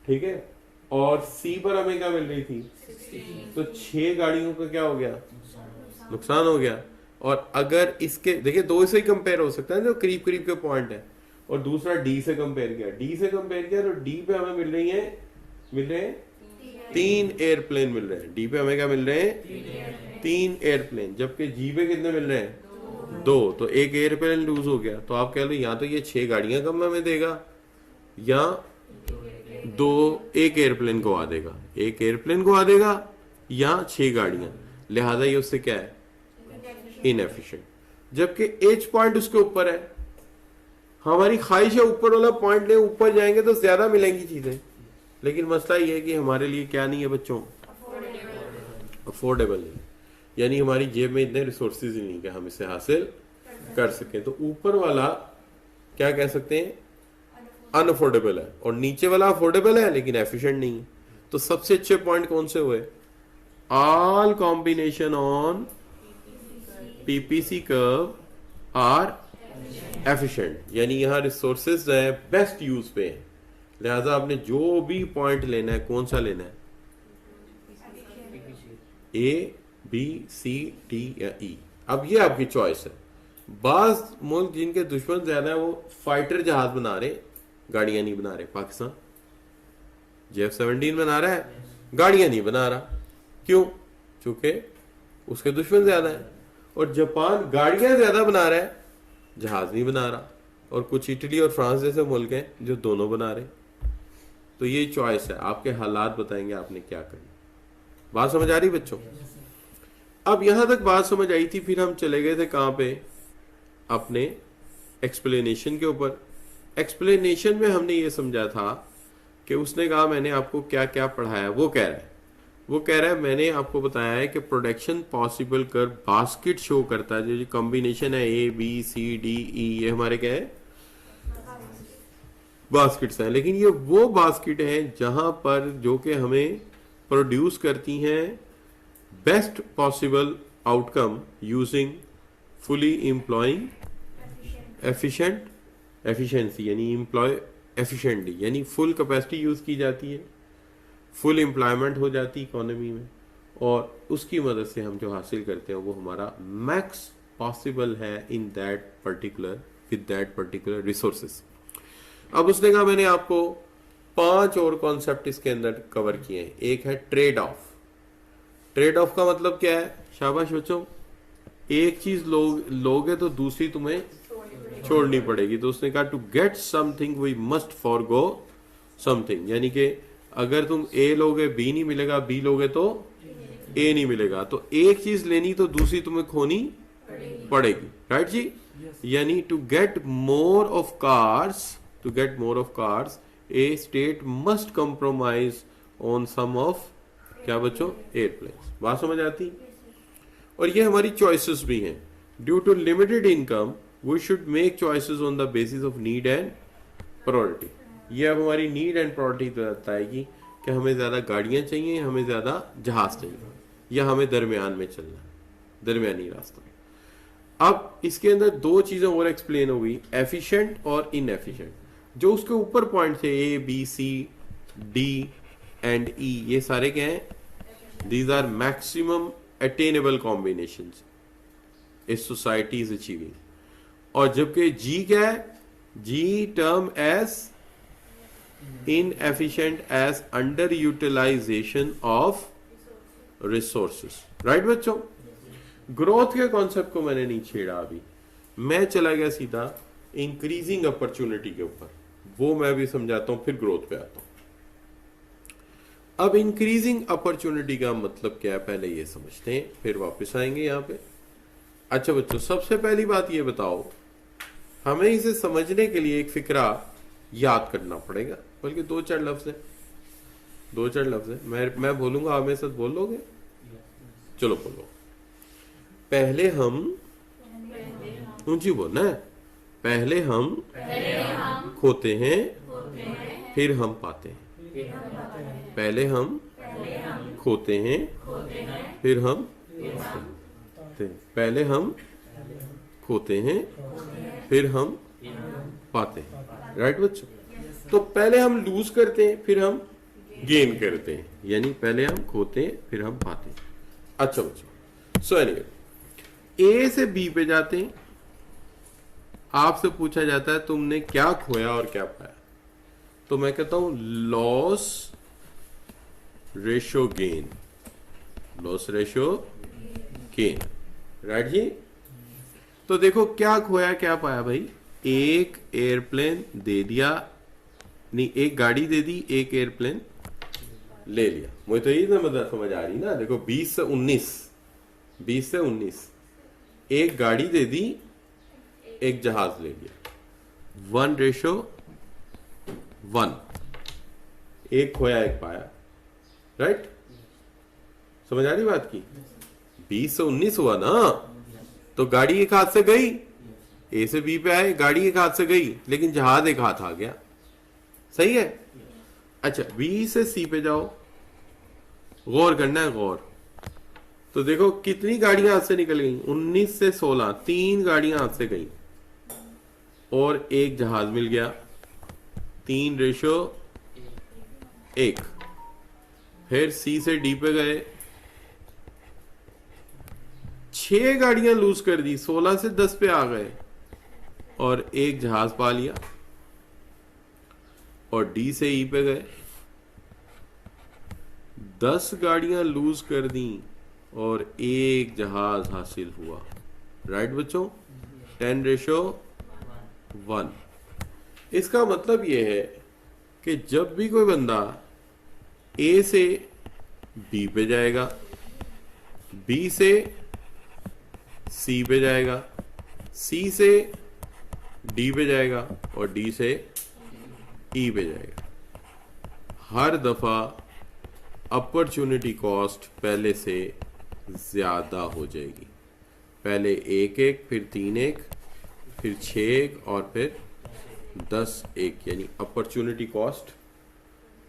ठीक है, और C पर हमें क्या मिल रही थी, तो 6 गाड़ियों का क्या हो गया नुकसान हो गया। और अगर इसके देखिए 2 से ही कंपेयर हो सकता है, जो करीब करीब के पॉइंट है, और दूसरा D से कंपेयर किया, D से कंपेयर किया तो D पे हमें मिल रहे हैं 3 एयरप्लेन मिल रहे हैं। डी पे हमें क्या मिल रहे हैं? 3 एयरप्लेन। जबकि जी पे कितने मिल रहे हैं? 2। तो एक एयरप्लेन लूज हो गया। तो आप कह लो या तो ये 6 गाड़ियां कम हमें देगा या एक एयरप्लेन को आ देगा, एक एयरप्लेन को आ देगा या 6 गाड़ियां। लिहाजा ये उससे क्या है? इनएफिशिएंट। जबकि एच पॉइंट उसके ऊपर है। हमारी ख्वाहिश है ऊपर वाला पॉइंट ले, ऊपर जाएंगे तो ज्यादा मिलेंगी चीजें, लेकिन मसला ये है कि हमारे लिए क्या नहीं है बच्चों? अफोर्डेबल नहीं। यानी हमारी जेब में इतने रिसोर्सेज ही नहीं कि हम इसे हासिल कर सके। तो ऊपर वाला क्या कह सकते हैं? अनअफोर्डेबल है। और नीचे वाला अफोर्डेबल है लेकिन एफिशिएंट नहीं है। तो सबसे अच्छे पॉइंट कौन से हुए? All combination on PPC curve are efficient. यानी यहां रिसोर्सेज है बेस्ट यूज पे है। लिहाजा आपने जो भी पॉइंट लेना है, कौन सा लेना है? ए, बी, सी, डी या ई। अब ये आपकी चॉइस है। बाज मुल्क जिनके दुश्मन ज्यादा है वो फाइटर जहाज बना रहे, गाड़ियां नहीं बना रहे। पाकिस्तान F-17 बना रहा है, गाड़ियां नहीं बना रहा। क्यों? चूंकि उसके दुश्मन ज्यादा है। और जापान गाड़ियां ज्यादा बना रहा है, जहाज नहीं बना रहा। और कुछ इटली और फ्रांस जैसे मुल्क हैं जो दोनों बना रहे। तो ये चॉइस है, आपके हालात बताएंगे आपने क्या करना। बात समझ आ रही बच्चों? अब यहां तक बात समझ आई थी। फिर हम चले गए थे कहां पे? अपने एक्सप्लेनेशन के ऊपर। एक्सप्लेनेशन में हमने ये समझा था कि उसने कहा मैंने आपको क्या क्या पढ़ाया। वो कह रहा है मैंने आपको बताया है कि प्रोडक्शन पॉसिबल कर बास्केट शो करता है। जो कॉम्बिनेशन है ए, बी, सी, डी, ई, ये हमारे क्या है? बास्केट्स हैं। लेकिन ये वो बास्केट हैं जहां पर जो कि हमें प्रोड्यूस करती हैं best possible outcome using fully employing efficiency. यानी एम्प्लॉय एफिशिएंटली, यानी फुल कैपेसिटी यूज की जाती है, फुल एम्प्लॉयमेंट हो जाती इकोनॉमी में, और उसकी मदद से हम जो हासिल करते हैं वो हमारा मैक्स पॉसिबल है in that particular with that particular resources. अब उसने कहा मैंने आपको 5 और कॉन्सेप्ट इसके अंदर कवर किए हैं। एक है ट्रेड ऑफ। ट्रेड ऑफ का मतलब क्या है? शाबाश बच्चों, एक चीज लोगे तो दूसरी तुम्हें छोड़नी पड़ेगी। तो उसने कहा to get something we must forgo something. यानी कि अगर तुम ए लोगे बी नहीं मिलेगा, बी लोगे तो ए नहीं मिलेगा। तो एक चीज लेनी तो दूसरी तुम्हें खोनी पड़ेगी। राइट जी? यानी to get more of cars a state must compromise on some of क्या बच्चों? एयरप्लेन्स। बात समझ आती? और ये हमारी चॉइसेस भी हैं। Due to limited income we should make choices on the basis of need and priority. ये अब हमारी नीड एंड प्रायोरिटी बताएगी कि हमें ज्यादा गाड़ियां चाहिए, हमें ज्यादा जहाज चाहिए, या हमें दरमियान में चलना है, दरमियानी रास्ता। अब इसके अंदर 2 चीजें और एक्सप्लेन हो गई, एफिशिएंट और इनएफिशिएंट। जो उसके ऊपर पॉइंट थे A, B, C, D and E, ये सारे क्या हैं? These are maximum attainable combinations a society is achieving. और जबकि जी क्या है? G term as inefficient as under utilisation of resources. Right बच्चों? ग्रोथ के कॉन्सेप्ट को मैंने नहीं छेड़ा अभी, मैं चला गया सीधा इंक्रीजिंग अपॉर्चुनिटी के ऊपर। वो मैं भी समझाता हूं, फिर ग्रोथ पे आता हूं। अब इंक्रीजिंग अपॉर्चुनिटी का मतलब क्या है पहले ये समझते हैं, फिर वापस आएंगे यहां पे। अच्छा बच्चों, सबसे पहली बात ये बताओ, हमें इसे समझने के लिए एक फिक्रा याद करना पड़ेगा, बल्कि 2-4 लफ्ज है, 2-4 लफ्ज है। मैं बोलूंगा, आप मेरे साथ बोल लोगे? चलो बोलो। पहले हम, ऊंची बोलना है। पहले हम खोते हैं, फिर हम पाते हैं। पहले हम खोते हैं, फिर हम पाते हैं। पहले हम खोते हैं, फिर हम पाते हैं। राइट बच्चों? तो पहले हम लूज करते हैं, फिर हम गेन करते हैं। यानी पहले हम खोते हैं, फिर हम पाते हैं। अच्छा बच्चों, सो एनीवे, ए से बी पे जाते हैं। आपसे पूछा जाता है तुमने क्या खोया और क्या पाया, तो मैं कहता हूं loss ratio gain, loss ratio gain, right जी। तो देखो क्या खोया क्या पाया भाई, एक एयरप्लेन दे दिया, नहीं एक गाड़ी दे दी, एक एयरप्लेन ले लिया। मुझे तो यही मतलब समझ आ रही ना, देखो 20 से 19 एक गाड़ी दे दी, एक जहाज ले लिया, 1:1, एक खोया एक पाया, राइट। समझ आ रही बात की, 20 से 19 हुआ ना, तो गाड़ी एक हाथ से गई, ए से बी पे आए, गाड़ी एक हाथ से गई लेकिन जहाज एक हाथ आ गया, सही है। अच्छा बी से सी पे जाओ, गौर करना है गौर। तो देखो कितनी गाड़ियां हाथ से निकल गई, 19 से 16, 3 गाड़ियां हाथ से गई और एक जहाज मिल गया, 3:1। फिर सी से डी पे गए, 6 गाड़ियां लूज कर दी, 16 से 10 पे आ गए और एक जहाज पा लिया। और डी से ई पे गए, 10 गाड़ियां लूज कर दी और एक जहाज हासिल हुआ, राइट बच्चों, 10:1। इसका मतलब यह है कि जब भी कोई बंदा ए से बी पे जाएगा, बी से सी पे जाएगा, सी से डी पे जाएगा और डी से ई पे जाएगा, हर दफा अपॉर्चुनिटी कॉस्ट पहले से ज्यादा हो जाएगी। पहले 1-1, फिर 3-1, फिर 6-1 और फिर 10-1, यानी अपॉर्चुनिटी कॉस्ट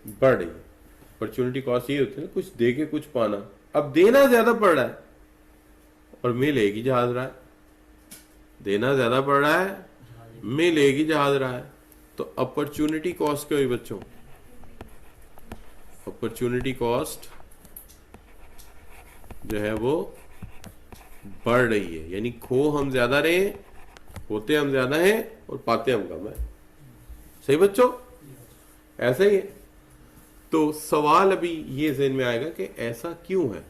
बढ़ रही। अपॉर्चुनिटी कॉस्ट ये होती है ना, कुछ दे के कुछ पाना। अब देना ज्यादा पड़ रहा है और मिल एक ही जहाज रहा है, देना ज्यादा पड़ रहा है, मिल एक ही जहाज रहा है, तो अपॉर्चुनिटी कॉस्ट क्या हुई बच्चों, अपॉर्चुनिटी कॉस्ट जो है वो बढ़ रही है। यानी खो हम ज्यादा रहे, होते हम ज्यादा हैं और पाते हम कम है, सही बच्चों, ऐसा ही है। तो सवाल अभी ये ज़हन में आएगा कि ऐसा क्यों है।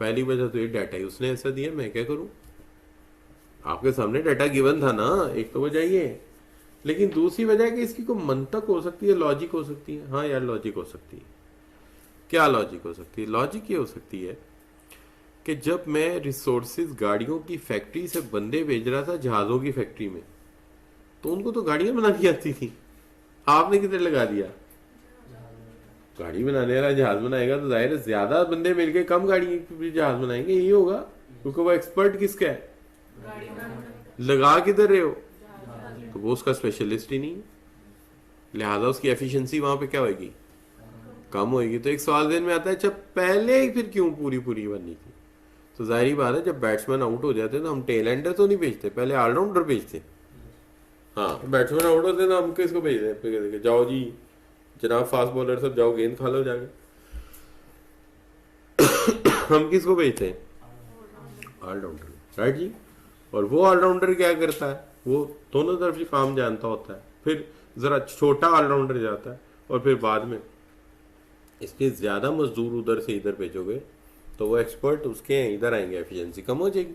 पहली वजह तो ये डाटा ही उसने ऐसा दिया, मैं क्या करूं, आपके सामने डाटा गिवन था ना, एक तो वजह ये है। लेकिन दूसरी वजह कि इसकी कोई मंतक हो सकती है, लॉजिक हो सकती है। हाँ यार लॉजिक हो सकती है। क्या लॉजिक हो सकती है? लॉजिक ये हो सकती है कि जब मैं रिसोर्सेज गाड़ियों की फैक्ट्री से बंदे भेज रहा था जहाजों की फैक्ट्री में, तो उनको तो गाड़ियां बनानी आती थी, आपने किधर लगा दिया, गाड़ी बनाने वाला जहाज बनाएगा तो जाहिर है ज्यादा बंदे मिलके कम गाड़ी जहाज बनाएंगे, यही होगा, क्योंकि वो एक्सपर्ट किसका है, लगा किधर रहे हो, तो वो उसका स्पेशलिस्ट ही नहीं है, लिहाजा उसकी एफिशिएंसी वहां पे क्या होगी, कम होगी। तो एक सवाल ज़हन में आता है, जब पहले ही फिर क्यों पूरी बननी थी। तो जाहिर बात है जब बैट्समैन आउट हो जाते तो हम टेल एंडर तो नहीं भेजते, पहले ऑलराउंडर भेजते। हाँ बैट्समैन आउट होते ना, हम किसको भेजते, जाओ जी जनाब फास्ट बॉलर सब जाओ गेंद खा लो जाके, हम किसको भेजते हैं, ऑलराउंडर, राइट जी। और वो ऑलराउंडर क्या करता है, वो दोनों तरफ से काम जानता होता है, फिर जरा छोटा ऑलराउंडर जाता है और फिर बाद में इसलिए ज्यादा मजदूर उधर से इधर भेजोगे तो वो एक्सपर्ट उसके इधर आएंगे, एफिशिएंसी कम हो जाएगी,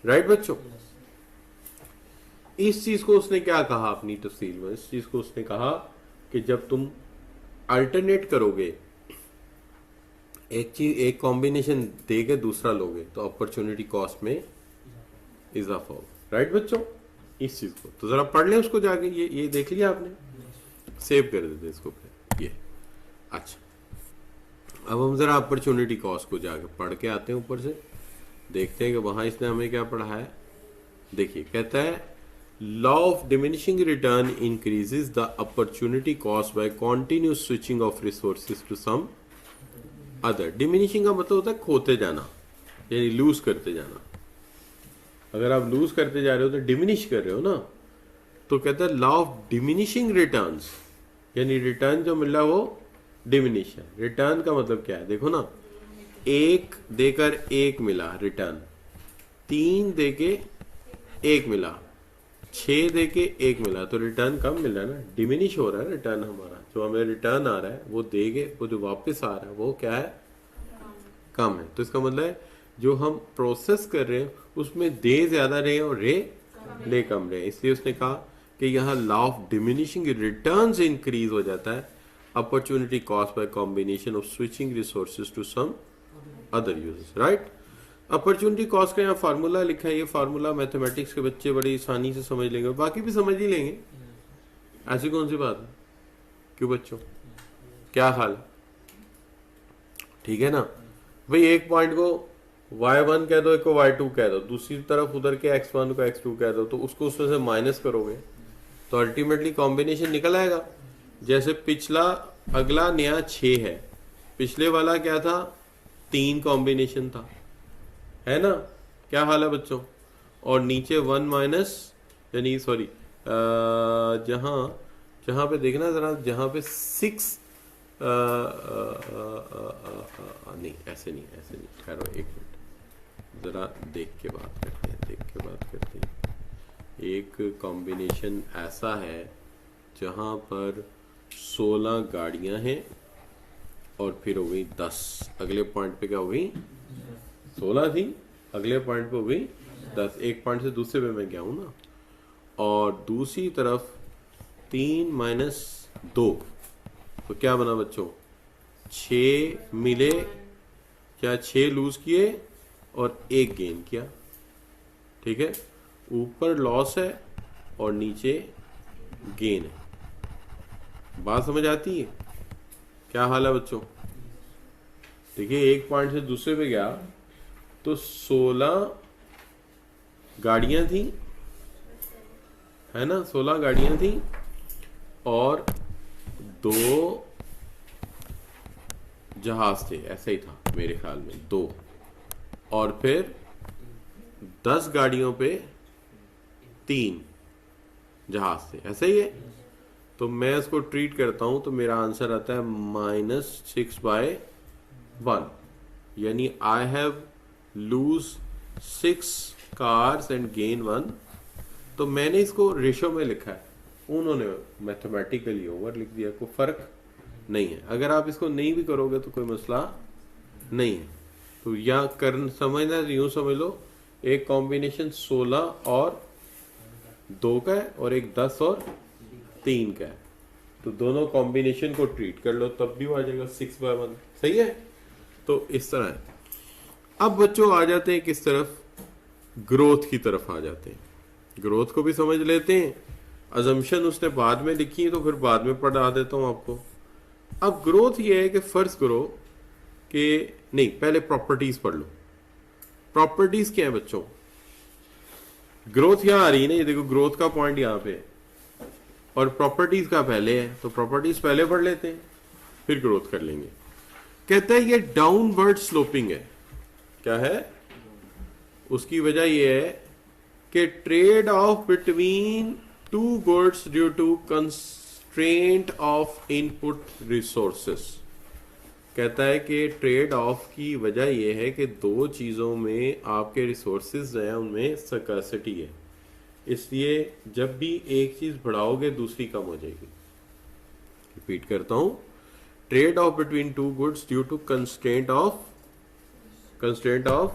राइट बच्चों। इस चीज को उसने क्या कहा अपनी तफसील में, इस चीज को उसने कहा कि जब तुम अल्टरनेट करोगे, एक चीज एक कॉम्बिनेशन देके दूसरा लोगे तो अपॉर्चुनिटी कॉस्ट में इजाफा होगा, राइट बच्चों। इस चीज को तो जरा पढ़ लें उसको जाके, ये देख लिया आपने, सेव कर देते इसको फिर ये। अच्छा अब हम जरा अपॉर्चुनिटी कॉस्ट को जाके पढ़ के आते हैं, ऊपर से देखते हैं कि वहां इसने हमें क्या पढ़ा है। देखिए कहता है law of diminishing return increases the opportunity cost by continuous switching of resources to some other. Diminishing का मतलब होता है खोते जाना, यानी लूज करते जाना। अगर आप लूज करते जा रहे हो तो डिमिनिश कर रहे हो ना, तो कहता है लॉ ऑफ डिमिनिशिंग रिटर्न्स, यानी रिटर्न जो मिल रहा है वो डिमिनिश है। रिटर्न का मतलब क्या है, देखो ना, 1 देकर 1 मिला रिटर्न, 3 देके 1 मिला, 6 दे के 1 मिला तो रिटर्न कम मिल रहा है ना, डिमिनिश हो रहा है रिटर्न हमारा। जो हमें रिटर्न आ रहा है वो दे के वो जो वापस आ रहा है वो क्या है, कम है। तो इसका मतलब है जो हम प्रोसेस कर रहे हैं उसमें दे ज्यादा रहे और ले कम रहे, इसलिए उसने कहा कि यहाँ law of diminishing returns increase हो जाता है opportunity cost by combination of switching resources to some other uses, right. Opportunity cost का यहाँ फार्मूला लिखा है, ये फार्मूला मैथमेटिक्स के बच्चे बड़ी आसानी से समझ लेंगे, बाकी भी समझ ही लेंगे, ऐसी कौन सी बात है। क्यों बच्चों, क्या हाल, ठीक है ना भाई। एक पॉइंट को y1 कह दो, एक को y2 कह दो, दूसरी तरफ उधर के x1 को x2 कह दो, तो उसको उसमें से माइनस करोगे तो अल्टीमेटली कॉम्बिनेशन निकल आएगा। जैसे पिछला अगला नया 6 है, पिछले वाला क्या था, 3 कॉम्बिनेशन था, है ना। क्या हाल है बच्चों। और नीचे 1 माइनस यानी सॉरी जहां जहां पे देखना जरा, जहां पे 6 नहीं ऐसे नहीं, ठहरो एक मिनट, जरा देख के बात करते हैं। एक कॉम्बिनेशन ऐसा है जहां पर 16 गाड़ियां हैं और फिर हो गई 10, अगले पॉइंट पे क्या हो गई, 16 थी, अगले पॉइंट पे हो गई 10, एक पॉइंट से दूसरे पे मैं गया हूं ना। और दूसरी तरफ 3 माइनस 2 तो क्या बना बच्चों, 6 मिले, क्या 6 लूज किए और 1 गेन किया, ठीक है। ऊपर लॉस है और नीचे गेन है, बात समझ आती है। क्या हाल है बच्चों, देखिए एक पॉइंट से दूसरे पे गया तो 16 गाड़ियां थी, है ना, 16 गाड़ियां थी और 2 जहाज थे, ऐसा ही था मेरे ख्याल में 2, और फिर 10 गाड़ियों पे 3 जहाज थे, ऐसा ही है। तो मैं इसको ट्रीट करता हूं तो मेरा आंसर आता है -6/1, यानी I have lose 6 cars and gain 1। तो मैंने इसको रेशो में लिखा है, उन्होंने मैथमेटिकली ओवर लिख दिया, कोई फर्क नहीं है। अगर आप इसको नहीं भी करोगे तो कोई मसला नहीं है। तो या कर समझना, यूं समझ लो एक कॉम्बिनेशन 16 और 2 का है और एक 10 और 3 का है, तो दोनों कॉम्बिनेशन को ट्रीट कर लो तब भी वो आ जाएगा 6/1, सही है। तो इस तरह है। अब बच्चों आ जाते हैं किस तरफ, ग्रोथ की तरफ आ जाते हैं। ग्रोथ को भी समझ लेते हैं, अजम्पशन उसने बाद में लिखी है तो फिर बाद में पढ़ा देता हूं आपको। अब ग्रोथ ये है कि फर्ज करो कि नहीं, पहले प्रॉपर्टीज पढ़ लो। प्रॉपर्टीज क्या है बच्चों, ग्रोथ यहां आ रही है ना, ये देखो ग्रोथ का पॉइंट यहां पे और प्रॉपर्टीज का पहले है, तो प्रॉपर्टीज पहले पढ़ लेते हैं फिर ग्रोथ कर लेंगे। कहता है ये डाउनवर्ड स्लोपिंग है। क्या है, उसकी वजह यह है कि trade off between 2 goods due to constraint of input resources. कहता है कि ट्रेड ऑफ की वजह यह है कि 2 चीजों में आपके रिसोर्सेज हैं उनमें स्कैर्सिटी है, इसलिए जब भी एक चीज बढ़ाओगे दूसरी कम हो जाएगी। रिपीट करता हूं, trade off between 2 goods due to constraint of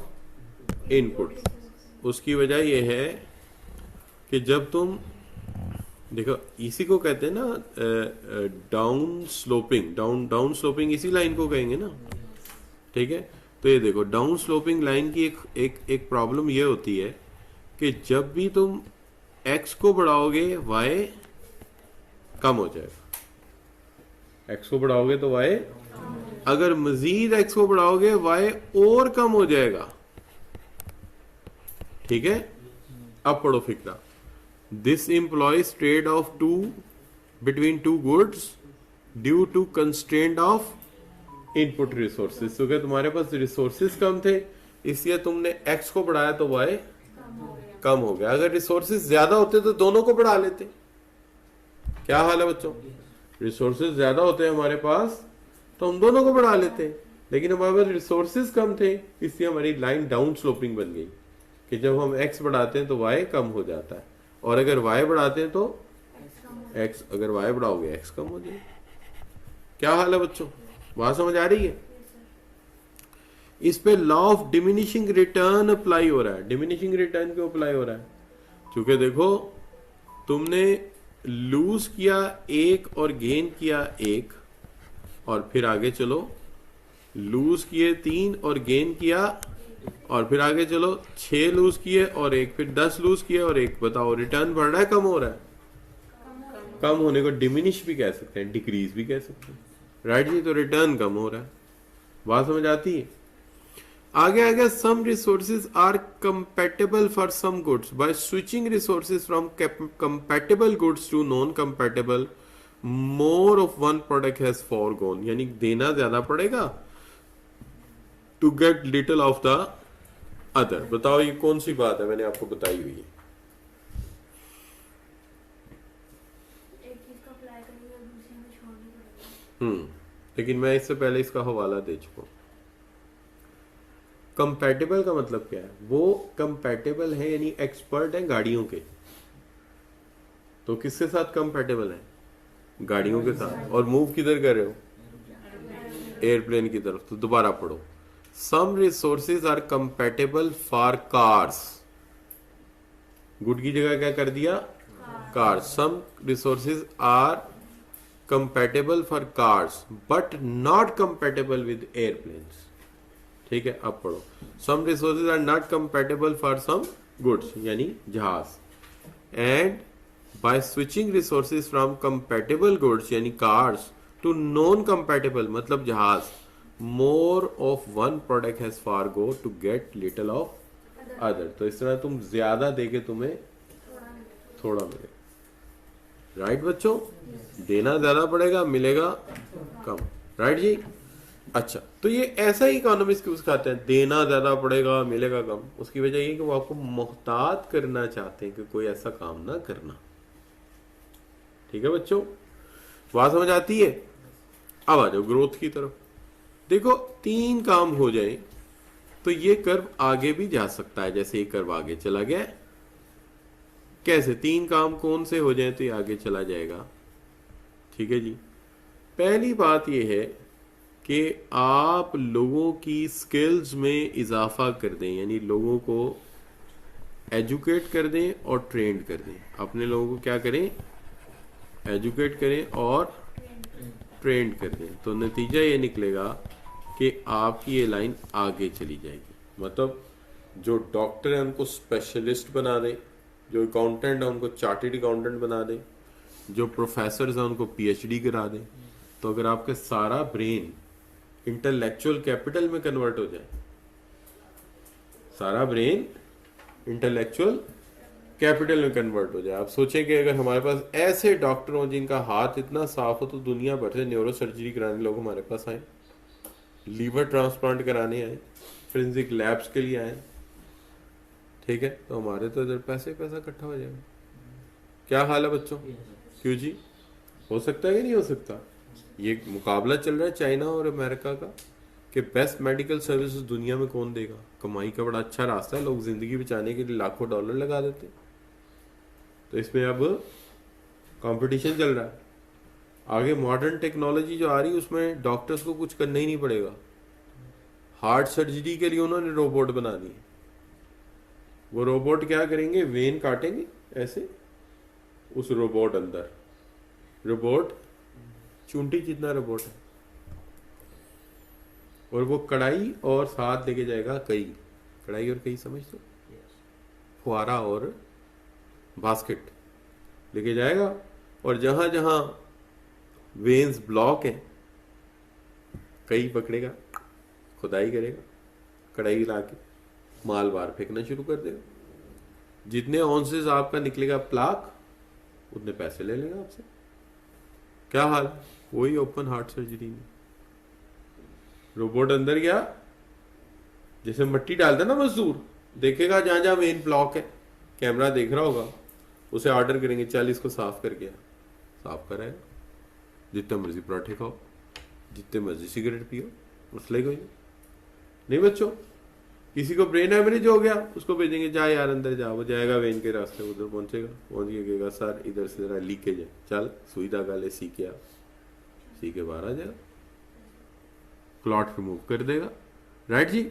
input. उसकी वजह यह है कि जब तुम देखो, इसी को कहते हैं ना डाउन स्लोपिंग, डाउन स्लोपिंग इसी लाइन को कहेंगे ना, ठीक है। तो ये देखो डाउन स्लोपिंग लाइन की एक प्रॉब्लम ये होती है कि जब भी तुम x को बढ़ाओगे y कम हो जाएगा। x को बढ़ाओगे तो y, अगर मजीद x को बढ़ाओगे y और कम हो जाएगा, ठीक है। अब पढ़ो फिक्रा, this employs trade off between 2 goods due to constraint of input resources. तो क्या तुम्हारे पास रिसोर्सेज कम थे इसलिए तुमने x को बढ़ाया तो y कम हो गया। अगर रिसोर्सेज ज्यादा होते तो दोनों को बढ़ा लेते। क्या हाल है बच्चों, रिसोर्सेज ज्यादा होते हैं हमारे पास तो हम दोनों को बढ़ा लेते हैं, लेकिन हमारे पास रिसोर्सेज कम थे इसलिए हमारी लाइन डाउन स्लोपिंग बन गई कि जब हम x बढ़ाते हैं तो y कम हो जाता है। और अगर y बढ़ाते हैं तो एक्स कम हो x, अगर y बढ़ाओगे x कम हो जाएगा। क्या हाल है बच्चों, बात समझ आ रही है? इस पे law of diminishing return apply हो रहा है। डिमिनिशिंग रिटर्न क्यों अप्लाई हो रहा है? क्योंकि देखो तुमने लूज किया एक और गेन किया एक, और फिर आगे चलो लूज किए 3 और गेन किया, और फिर आगे चलो 6 लूज किए और एक, फिर 10 लूज किए और एक। बताओ रिटर्न बढ़ रहा है कम हो रहा है? कम होने को डिमिनिश भी कह सकते हैं, डिक्रीज भी कह सकते हैं, राइट जी? तो रिटर्न कम हो रहा है। बात समझ आती है? आगे आगे some resources are compatible for some goods by switching resources from compatible goods to non compatible more of one product has forgone, यानी देना ज्यादा पड़ेगा to get little of the other. बताओ ये कौन सी बात है मैंने आपको बताई हुई है? एक चीज को अप्लाई करेंगे और दूसरे में छोड़नी पड़ेगी। लेकिन मैं इससे पहले इसका हवाला दे चुका हूं। कंपैटिबल का मतलब क्या है? वो कंपैटिबल है यानी एक्सपर्ट है गाड़ियों के, तो किसके साथ कंपैटिबल है? गाड़ियों के साथ। और मूव किधर कर रहे हो? एयरप्लेन की तरफ। तो दोबारा पढ़ो, some resources are compatible for cars. Good की जगह क्या कर दिया? Car. Some resources are compatible for cars but not compatible with airplanes. ठीक है, अब पढ़ो, some resources are not compatible for some goods, यानी जहाज। And by switching resources from compatible goods यानी कार्स टू नॉन कंपैटिबल मतलब जहाज, more of one product has forgo to get little of other. तो इस तरह तुम ज्यादा देके तुम्हें थोड़ा मिलेगा, राइट बच्चों? देना ज्यादा पड़ेगा, मिलेगा कम, राइट जी? अच्छा, तो ये ऐसा ही इकोनॉमिक्स क्यों सिखाते हैं, देना ज्यादा पड़ेगा मिलेगा कम? उसकी वजह ये कि वो आपको मोहतात करना चाहते हैं कि कोई ऐसा काम ना करना। ठीक है बच्चों, बात समझ आती है? अब आ जाओ ग्रोथ की तरफ। देखो 3 काम हो जाए तो ये कर्व आगे भी जा सकता है, जैसे ये कर्व आगे चला गया। कैसे 3 काम कौन से हो जाए तो ये आगे चला जाएगा? ठीक है जी, पहली बात ये है कि आप लोगों की स्किल्स में इजाफा कर दें, यानी लोगों को एजुकेट कर दें और ट्रेंड कर दें। अपने लोगों को क्या करें? एजुकेट करें और ट्रेंड कर दें। तो नतीजा ये निकलेगा कि आपकी ये लाइन आगे चली जाएगी। मतलब जो डॉक्टर है उनको स्पेशलिस्ट बना दे, जो अकाउंटेंट है उनको चार्टर्ड अकाउंटेंट बना दे, जो प्रोफेसर है उनको पीएचडी करा दे। तो अगर आपका सारा ब्रेन इंटेलेक्चुअल कैपिटल में कन्वर्ट हो जाए, सारा ब्रेन इंटेलेक्चुअल कैपिटल में कन्वर्ट हो जाए, आप सोचें कि अगर हमारे पास ऐसे डॉक्टर हो जिनका हाथ इतना साफ हो तो दुनिया भर से न्यूरो सर्जरी कराने लोग हमारे पास आए, लीवर ट्रांसप्लांट कराने आए, फोरेंसिक लैब्स के लिए आए। ठीक है, तो हमारे तो इधर पैसा इकट्ठा हो जाएगा। क्या हाल है बच्चों? क्यों जी, हो सकता है कि नहीं हो सकता? ये मुकाबला चल रहा है चाइना और अमेरिका का कि बेस्ट मेडिकल सर्विसेज दुनिया में कौन देगा। कमाई का बड़ा अच्छा रास्ता है, लोग जिंदगी बचाने के लिए लाखों डॉलर लगा देते हैं। तो इसमें अब कंपटीशन चल रहा है। आगे मॉडर्न टेक्नोलॉजी जो आ रही है उसमें डॉक्टर्स को कुछ करना ही नहीं पड़ेगा। हार्ट सर्जरी के लिए उन्होंने रोबोट बना दिए। वो रोबोट क्या करेंगे? वेन काटेंगे ऐसे, उस रोबोट अंदर, रोबोट चूंटी जितना रोबोट है, और वो कढ़ाई और साथ लेके जाएगा कई। कढ़ाई और कई समझते हो? फुहारा और बास्केट लेके जाएगा, और जहां जहां वेन्स ब्लॉक है कई पकड़ेगा, खुदाई करेगा, कढ़ाई ला के माल बाहर फेंकना शुरू कर देगा। जितने ऑन्सेस आपका निकलेगा प्लाक, उतने पैसे ले लेगा आपसे। क्या हाल? वही ओपन हार्ट सर्जरी में रोबोट अंदर गया, जैसे मिट्टी डालता ना मजदूर, देखेगा जहां जहां वेन ब्लॉक है, कैमरा देख रहा होगा, उसे ऑर्डर करेंगे चल इसको साफ कर गया, साफ कराएगा। जितने मर्जी पराठे खाओ, जितने मर्जी सिगरेट पियो, मसले कोई नहीं बच्चों। किसी को ब्रेन हेमरेज हो गया, उसको भेजेंगे जा यार अंदर जा, वो जाएगा वेन के रास्ते, उधर पहुंचेगा, पहुंच के कहेगा सर इधर से जरा लीकेज है, चल सुई धागा ले, सी के आ, सी के बाहर आ जाएगा, क्लॉट रिमूव कर देगा। राइट जी।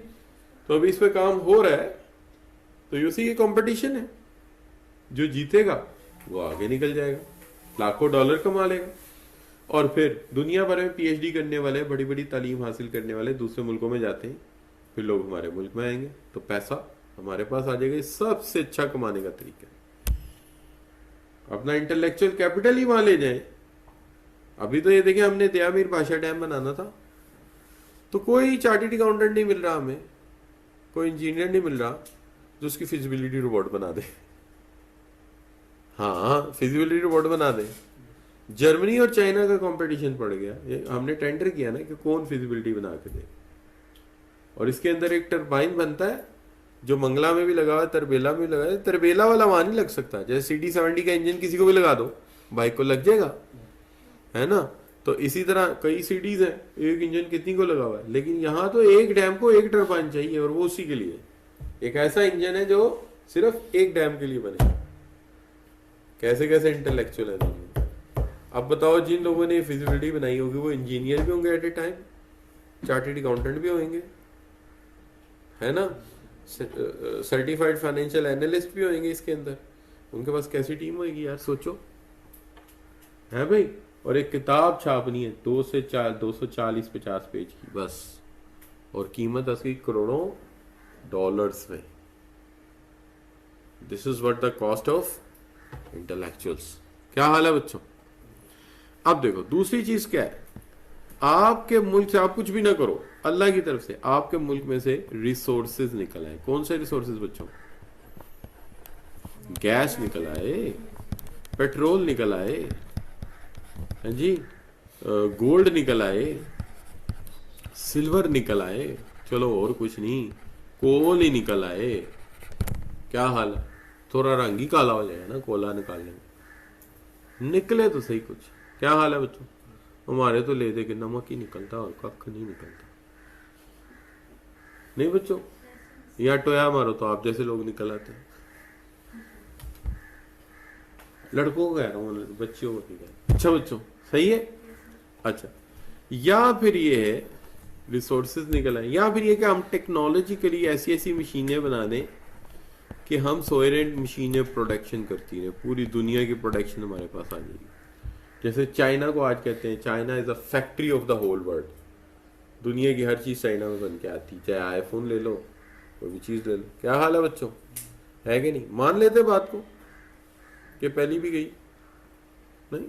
तो अभी इस पे काम हो रहा है। तो यूसी ये कंपटीशन है, जो जीतेगा वो आगे निकल जाएगा, लाखों डॉलर कमा लेगा, और फिर दुनिया भर में पीएचडी करने वाले, बड़ी बड़ी तालीम हासिल करने वाले दूसरे मुल्कों में जाते हैं, फिर लोग हमारे मुल्क में आएंगे तो पैसा हमारे पास आ जाएगा। ये सबसे अच्छा कमाने का तरीका है, अपना इंटेलेक्चुअल कैपिटल ही वहां ले जाए। अभी तो ये देखिए, हमने दयामीर भाषा डैम बनाना था, तो कोई चार्टर्ड अकाउंटेंट नहीं मिल रहा हमें, कोई इंजीनियर नहीं मिल रहा जो उसकी फिजिबिलिटी रिपोर्ट बना दे। हाँ, फिजिबिलिटी रिपोर्ट बना दे। जर्मनी और चाइना का कंपटीशन पड़ गया, ये हमने टेंडर किया ना कि कौन फिजिबिलिटी बना के दे, और इसके अंदर एक टरबाइन बनता है जो मंगला में भी लगा हुआ है, तरबेला में भी लगा है। तरबेला वाला वहां नहीं लग सकता, जैसे CD70 का इंजन किसी को भी लगा दो, बाइक को लग जाएगा, है ना। तो इसी तरह कई सीडीज है, एक इंजन कितनी को लगा हुआ है, लेकिन यहाँ तो एक डैम को एक टरबाइन चाहिए, और वो उसी के लिए एक ऐसा इंजन है जो सिर्फ एक डैम के लिए बने। कैसे कैसे इंटेलेक्चुअल है दुनिया। अब बताओ, जिन लोगों ने फिजिबिलिटी बनाई होगी वो इंजीनियर भी होंगे at a time, chartered accountant भी होंगे, है ना, सर्टिफाइड फाइनेंशियल एनालिस्ट भी होंगे इसके अंदर। उनके पास कैसी टीम होगी यार, सोचो, है भाई। और एक किताब छापनी है 240-50 पेज की बस, और कीमत उसकी करोड़ों डॉलर्स में। This is what the cost of intellectuals. क्या हाल है बच्चों। अब देखो दूसरी चीज क्या है, आपके मुल्क से आप कुछ भी ना करो, अल्लाह की तरफ से आपके मुल्क में से रिसोर्सेज निकल आए। कौन से रिसोर्सेज बच्चों? गैस निकल आए, पेट्रोल निकल आए, है जी, गोल्ड निकल आए, सिल्वर निकल आए, चलो और कुछ नहीं, कोल ही निकल आए। क्या हाल है, थोड़ा रंग ही काला हो जाएगा ना कोला निकालने में, निकले तो सही कुछ। क्या हाल है बच्चों। हमारे तो ले दे के नमक ही निकलता और कख नहीं निकलता, नहीं बच्चों। या टोया मारो तो आप जैसे लोग निकल आते हैं। लड़कों को कह रहा हूँ, बच्चियों को नहीं कह रहा। अच्छा बच्चों, सही है। अच्छा, या फिर ये है रिसोर्सेज निकल आए, या फिर ये कि हम टेक्नोलॉजिकली ऐसी ऐसी मशीनें बना दें कि हम सोयरेंट मशीनें प्रोडक्शन करती रहे, पूरी दुनिया की प्रोडक्शन हमारे पास आ जाएगी। जैसे चाइना को आज कहते हैं China is a factory of the whole world, दुनिया की हर चीज चाइना में बन के आती, चाहे आईफोन ले लो, कोई भी चीज ले लो। क्या हाल है बच्चों, है कि नहीं। मान लेते बात को कि पहली भी गई नहीं,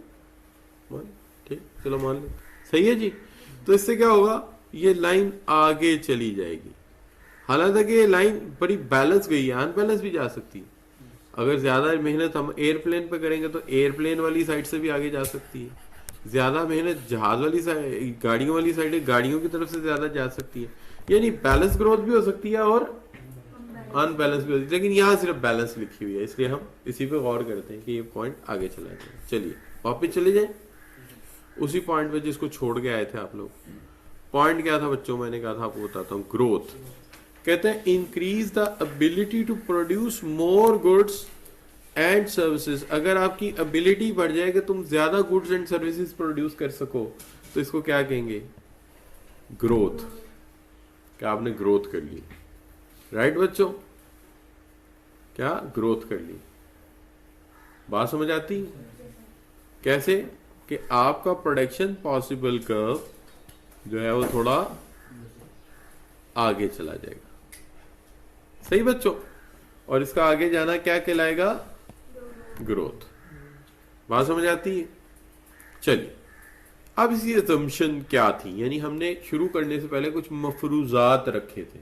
मान, ठीक, चलो मान ले, सही है जी। तो इससे क्या होगा, ये लाइन आगे चली जाएगी। हालांकि ये लाइन बड़ी बैलेंस गई है, अनबैलेंस भी जा सकती है। अगर ज्यादा मेहनत हम एयरप्लेन पे करेंगे तो एयरप्लेन वाली साइड से भी आगे जा सकती है। ज्यादा मेहनत जहाज वाली साइड, गाड़ियों वाली साइड, गाड़ियों की तरफ से ज्यादा जा सकती है। यानी बैलेंस ग्रोथ भी हो सकती है और अनबैलेंस भी होती है, लेकिन यहाँ सिर्फ बैलेंस लिखी हुई है, इसलिए हम इसी पे गौर करते हैं कि ये पॉइंट आगे चला जाए। चलिए वापिस चले जाए उसी पॉइंट पे जिसको छोड़ के आए थे आप लोग। पॉइंट क्या था बच्चों, मैंने कहा था आपको बताता हूँ। ग्रोथ कहते हैं increase the ability to produce more goods and services. अगर आपकी एबिलिटी बढ़ जाए कि तुम ज्यादा गुड्स एंड सर्विसेज प्रोड्यूस कर सको तो इसको क्या कहेंगे, ग्रोथ। क्या आपने ग्रोथ कर ली, राइट बच्चों, क्या ग्रोथ कर ली। बात समझ आती, कैसे कि आपका प्रोडक्शन पॉसिबल कर्व जो है वो थोड़ा आगे चला जाएगा, सही बच्चों। और इसका आगे जाना क्या कहलाएगा, ग्रोथ। बात समझ आती है। चलिए अब इसकी असम्पशन क्या थी, यानी हमने शुरू करने से पहले कुछ मफरूजात रखे थे।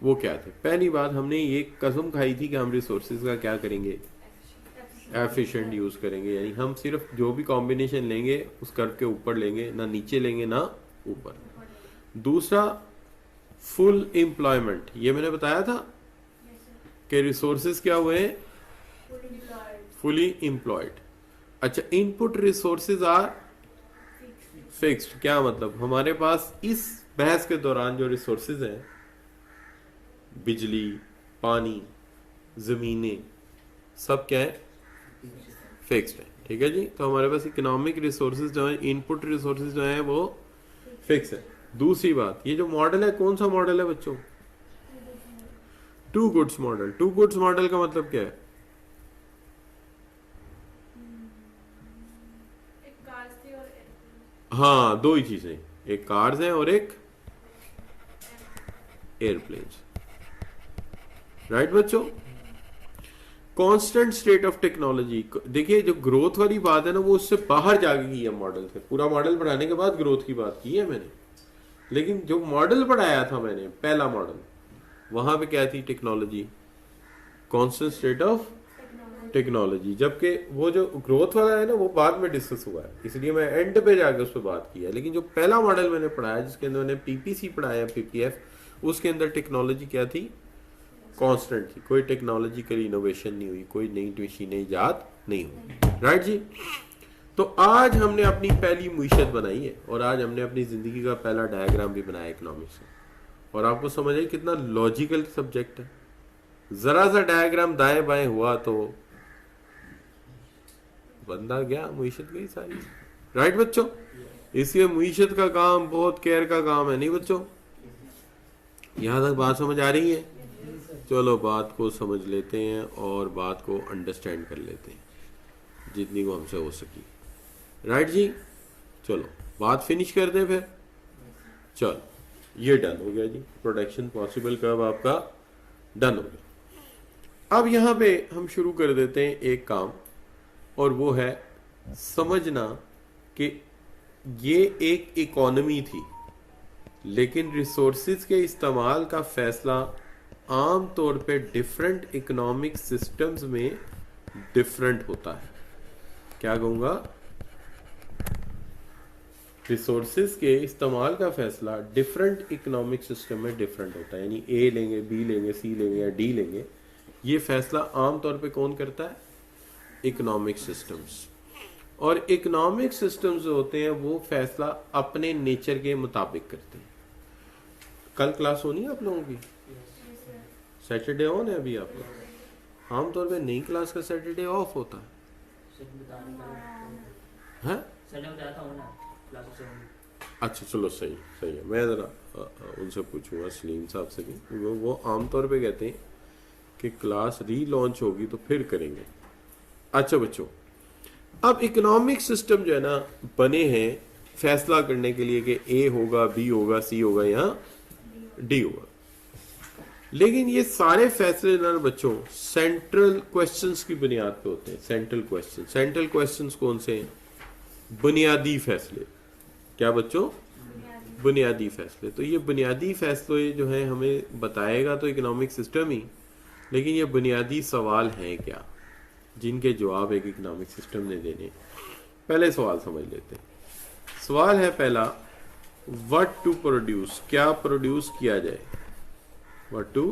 वो क्या थे। पहली बात, हमने ये कसम खाई थी कि हम रिसोर्सेज का क्या करेंगे, एफिशिएंट यूज करेंगे। यानी हम सिर्फ जो भी कॉम्बिनेशन लेंगे उस कर्व के ऊपर लेंगे, ना नीचे लेंगे ना ऊपर। दूसरा, फुल एम्प्लॉयमेंट। ये मैंने बताया था कि रिसोर्सेज क्या हुए, फुली एम्प्लॉयड। अच्छा, इनपुट रिसोर्सेज आर फिक्स्ड। क्या मतलब, हमारे पास इस बहस के दौरान जो रिसोर्सेज हैं, बिजली, पानी, जमीनें, सब क्या है, फिक्स्ड है। ठीक है जी। तो हमारे पास इकोनॉमिक रिसोर्सेज जो है, इनपुट रिसोर्सेज जो है वो फिक्स है। दूसरी बात, ये जो मॉडल है कौन सा मॉडल है बच्चों, two goods model. Two goods model का मतलब क्या है, एक कार्स थी और हाँ दो ही चीजें, एक कार्स है और एक एयरप्लेन्स, राइट बच्चों। कांस्टेंट स्टेट ऑफ टेक्नोलॉजी, देखिए जो ग्रोथ वाली बात है ना वो उससे बाहर जाके की है मॉडल से। पूरा मॉडल पढ़ाने के बाद ग्रोथ की बात की है मैंने, लेकिन जो मॉडल पढ़ाया था मैंने पहला मॉडल, वहां पे क्या थी, technology, constant state of technology. जबकि वो जो ग्रोथ वाला है ना वो बाद में डिस्कस हुआ है, इसलिए मैं एंड पे जाके उस पर बात की है। लेकिन जो पहला मॉडल मैंने पढ़ाया जिसके अंदर मैंने पीपीसी पढ़ाया, पीपीएफ, उसके अंदर टेक्नोलॉजी क्या थी, कांस्टेंट थी। कोई टेक्नोलॉजिकल इनोवेशन नहीं हुई, कोई नई मशीनें ईजाद नहीं हुई, राइट जी। तो आज हमने अपनी पहली मुईशत बनाई है और आज हमने अपनी जिंदगी का पहला डायग्राम भी बनाया इकोनॉमिक्स में। और आपको समझ आई कितना लॉजिकल सब्जेक्ट है। जरा सा डायग्राम दाएं बाएं हुआ तो बंदा गया, मुईशत गई सारी, राइट बच्चों। इसलिए मुईशत का काम बहुत केयर का काम है, नहीं बच्चों। यहां तक बात समझ आ रही है? चलो बात को समझ लेते हैं और बात को अंडरस्टैंड कर लेते हैं जितनी को हमसे हो सकी, राइट जी। चलो बात फिनिश कर दें फिर। चलो ये डन हो गया जी, प्रोडक्शन पॉसिबल कर्व आपका डन हो गया। अब यहां पे हम शुरू कर देते हैं एक काम, और वो है समझना कि ये एक इकोनॉमी थी, लेकिन रिसोर्सेज के इस्तेमाल का फैसला आम तौर पे डिफरेंट इकोनॉमिक सिस्टम्स में डिफरेंट होता है। क्या कहूंगा, रिसोर्सेज के इस्तेमाल का फैसला डिफरेंट इकोनॉमिक सिस्टम में डिफरेंट होता है। यानी ए लेंगे, बी लेंगे, सी लेंगे या डी लेंगे, ये फैसला आमतौर पे कौन करता है, इकोनॉमिक सिस्टम्स। और इकोनॉमिक सिस्टम्स जो होते हैं वो फैसला अपने नेचर के मुताबिक करते हैं। कल क्लास होनी है आप लोगों की, सैटरडे ऑन है अभी आप लोग। आमतौर पे नई क्लास का सैटरडे ऑफ होता है, अच्छा चलो सही सही है। मैं ज़रा उनसे पूछूंगा, सलीम साहब से भी, वो आमतौर पे कहते हैं कि क्लास री लॉन्च होगी तो फिर करेंगे। अच्छा बच्चों, अब इकोनॉमिक सिस्टम जो है ना बने हैं फैसला करने के लिए कि ए होगा, बी होगा, सी होगा या डी होगा। लेकिन ये सारे फैसले ना बच्चों सेंट्रल क्वेश्चंस की बुनियाद पे होते हैं। सेंट्रल क्वेश्चंस कौन से हैं, बुनियादी फैसले। क्या बच्चों, बुनियादी फैसले। तो ये बुनियादी फैसले जो है हमें बताएगा तो इकोनॉमिक सिस्टम ही, लेकिन ये बुनियादी सवाल हैं क्या जिनके जवाब एक इकोनॉमिक सिस्टम ने देने। पहले सवाल समझ लेते हैं। सवाल है पहला, व्हाट टू प्रोड्यूस, क्या प्रोड्यूस किया जाए, व्हाट टू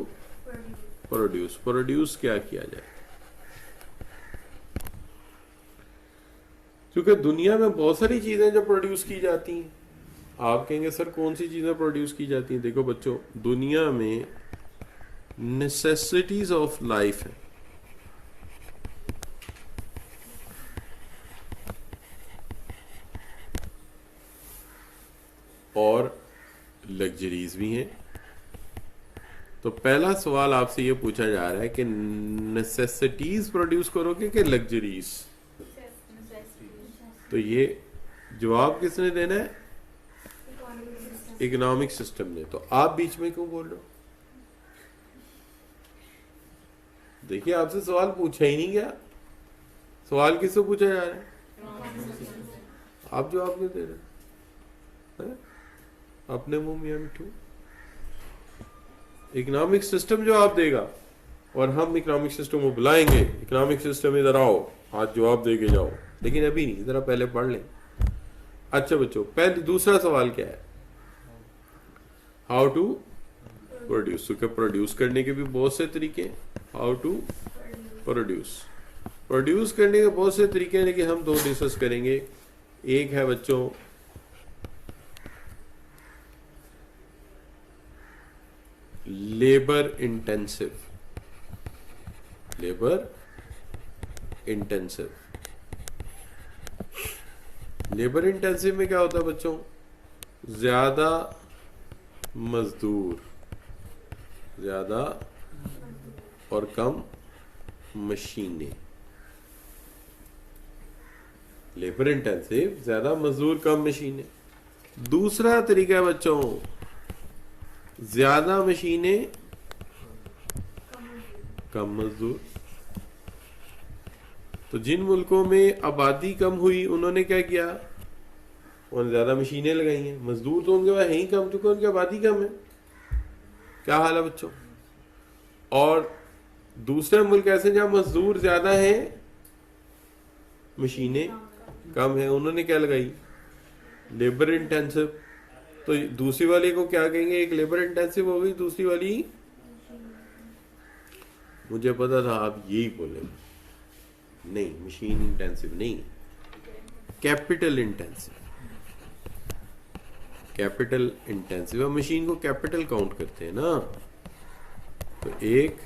प्रोड्यूस, प्रोड्यूस क्या किया जाए। क्योंकि दुनिया में बहुत सारी चीजें जो प्रोड्यूस की जाती हैं। आप कहेंगे सर कौन सी चीजें प्रोड्यूस की जाती हैं। देखो बच्चों, दुनिया में नेसेसिटीज ऑफ लाइफ है, और लग्जरीज भी हैं। तो पहला सवाल आपसे ये पूछा जा रहा है कि नेसेसिटीज प्रोड्यूस करोगे कि लग्जरीज। तो ये जवाब किसने देना है, इकोनॉमिक सिस्टम ने। तो आप बीच में क्यों बोल रहे हो। देखिए आपसे सवाल पूछा ही नहीं गया, सवाल किससे पूछा जा रहा है, आप जवाब नहीं दे रहे हैं? अपने मुंह मियां मिठू। इकोनॉमिक सिस्टम जवाब देगा और हम इकोनॉमिक सिस्टम को बुलाएंगे, इकोनॉमिक सिस्टम इधर आओ, आज जवाब दे के जाओ। लेकिन अभी नहीं, जरा पहले पढ़ लें। अच्छा बच्चों, पहले दूसरा सवाल क्या है, हाउ टू प्रोड्यूस। क्योंकि प्रोड्यूस करने के भी बहुत से तरीके हैं। हाउ टू प्रोड्यूस, प्रोड्यूस करने के बहुत से तरीके हैं, लेकिन हम दो डिस्कस करेंगे। एक है बच्चों labour intensive, labour intensive. Labour intensive में क्या होता है बच्चों? ज्यादा मजदूर, ज्यादा और कम मशीनें। लेबर इंटेंसिव, ज्यादा मजदूर कम मशीनें। दूसरा तरीका है बच्चों, ज्यादा मशीनें कम मजदूर। तो जिन मुल्कों में आबादी कम हुई उन्होंने क्या किया? उन्होंने ज्यादा मशीनें लगाई हैं। मजदूर तो उनके पास है ही कम, चूंकि उनकी आबादी कम है। क्या हाल है बच्चों? और दूसरे मुल्क ऐसे जहां मजदूर ज्यादा हैं, मशीनें कम है, उन्होंने क्या लगाई? Labour intensive. तो दूसरी वाली को क्या कहेंगे? एक लेबर इंटेंसिव हो गई, दूसरी वाली, मुझे पता था आप यही बोलेंगे, नहीं मशीन इंटेंसिव नहीं, कैपिटल इंटेंसिव। Capital intensive. अब मशीन को कैपिटल काउंट करते हैं ना, तो एक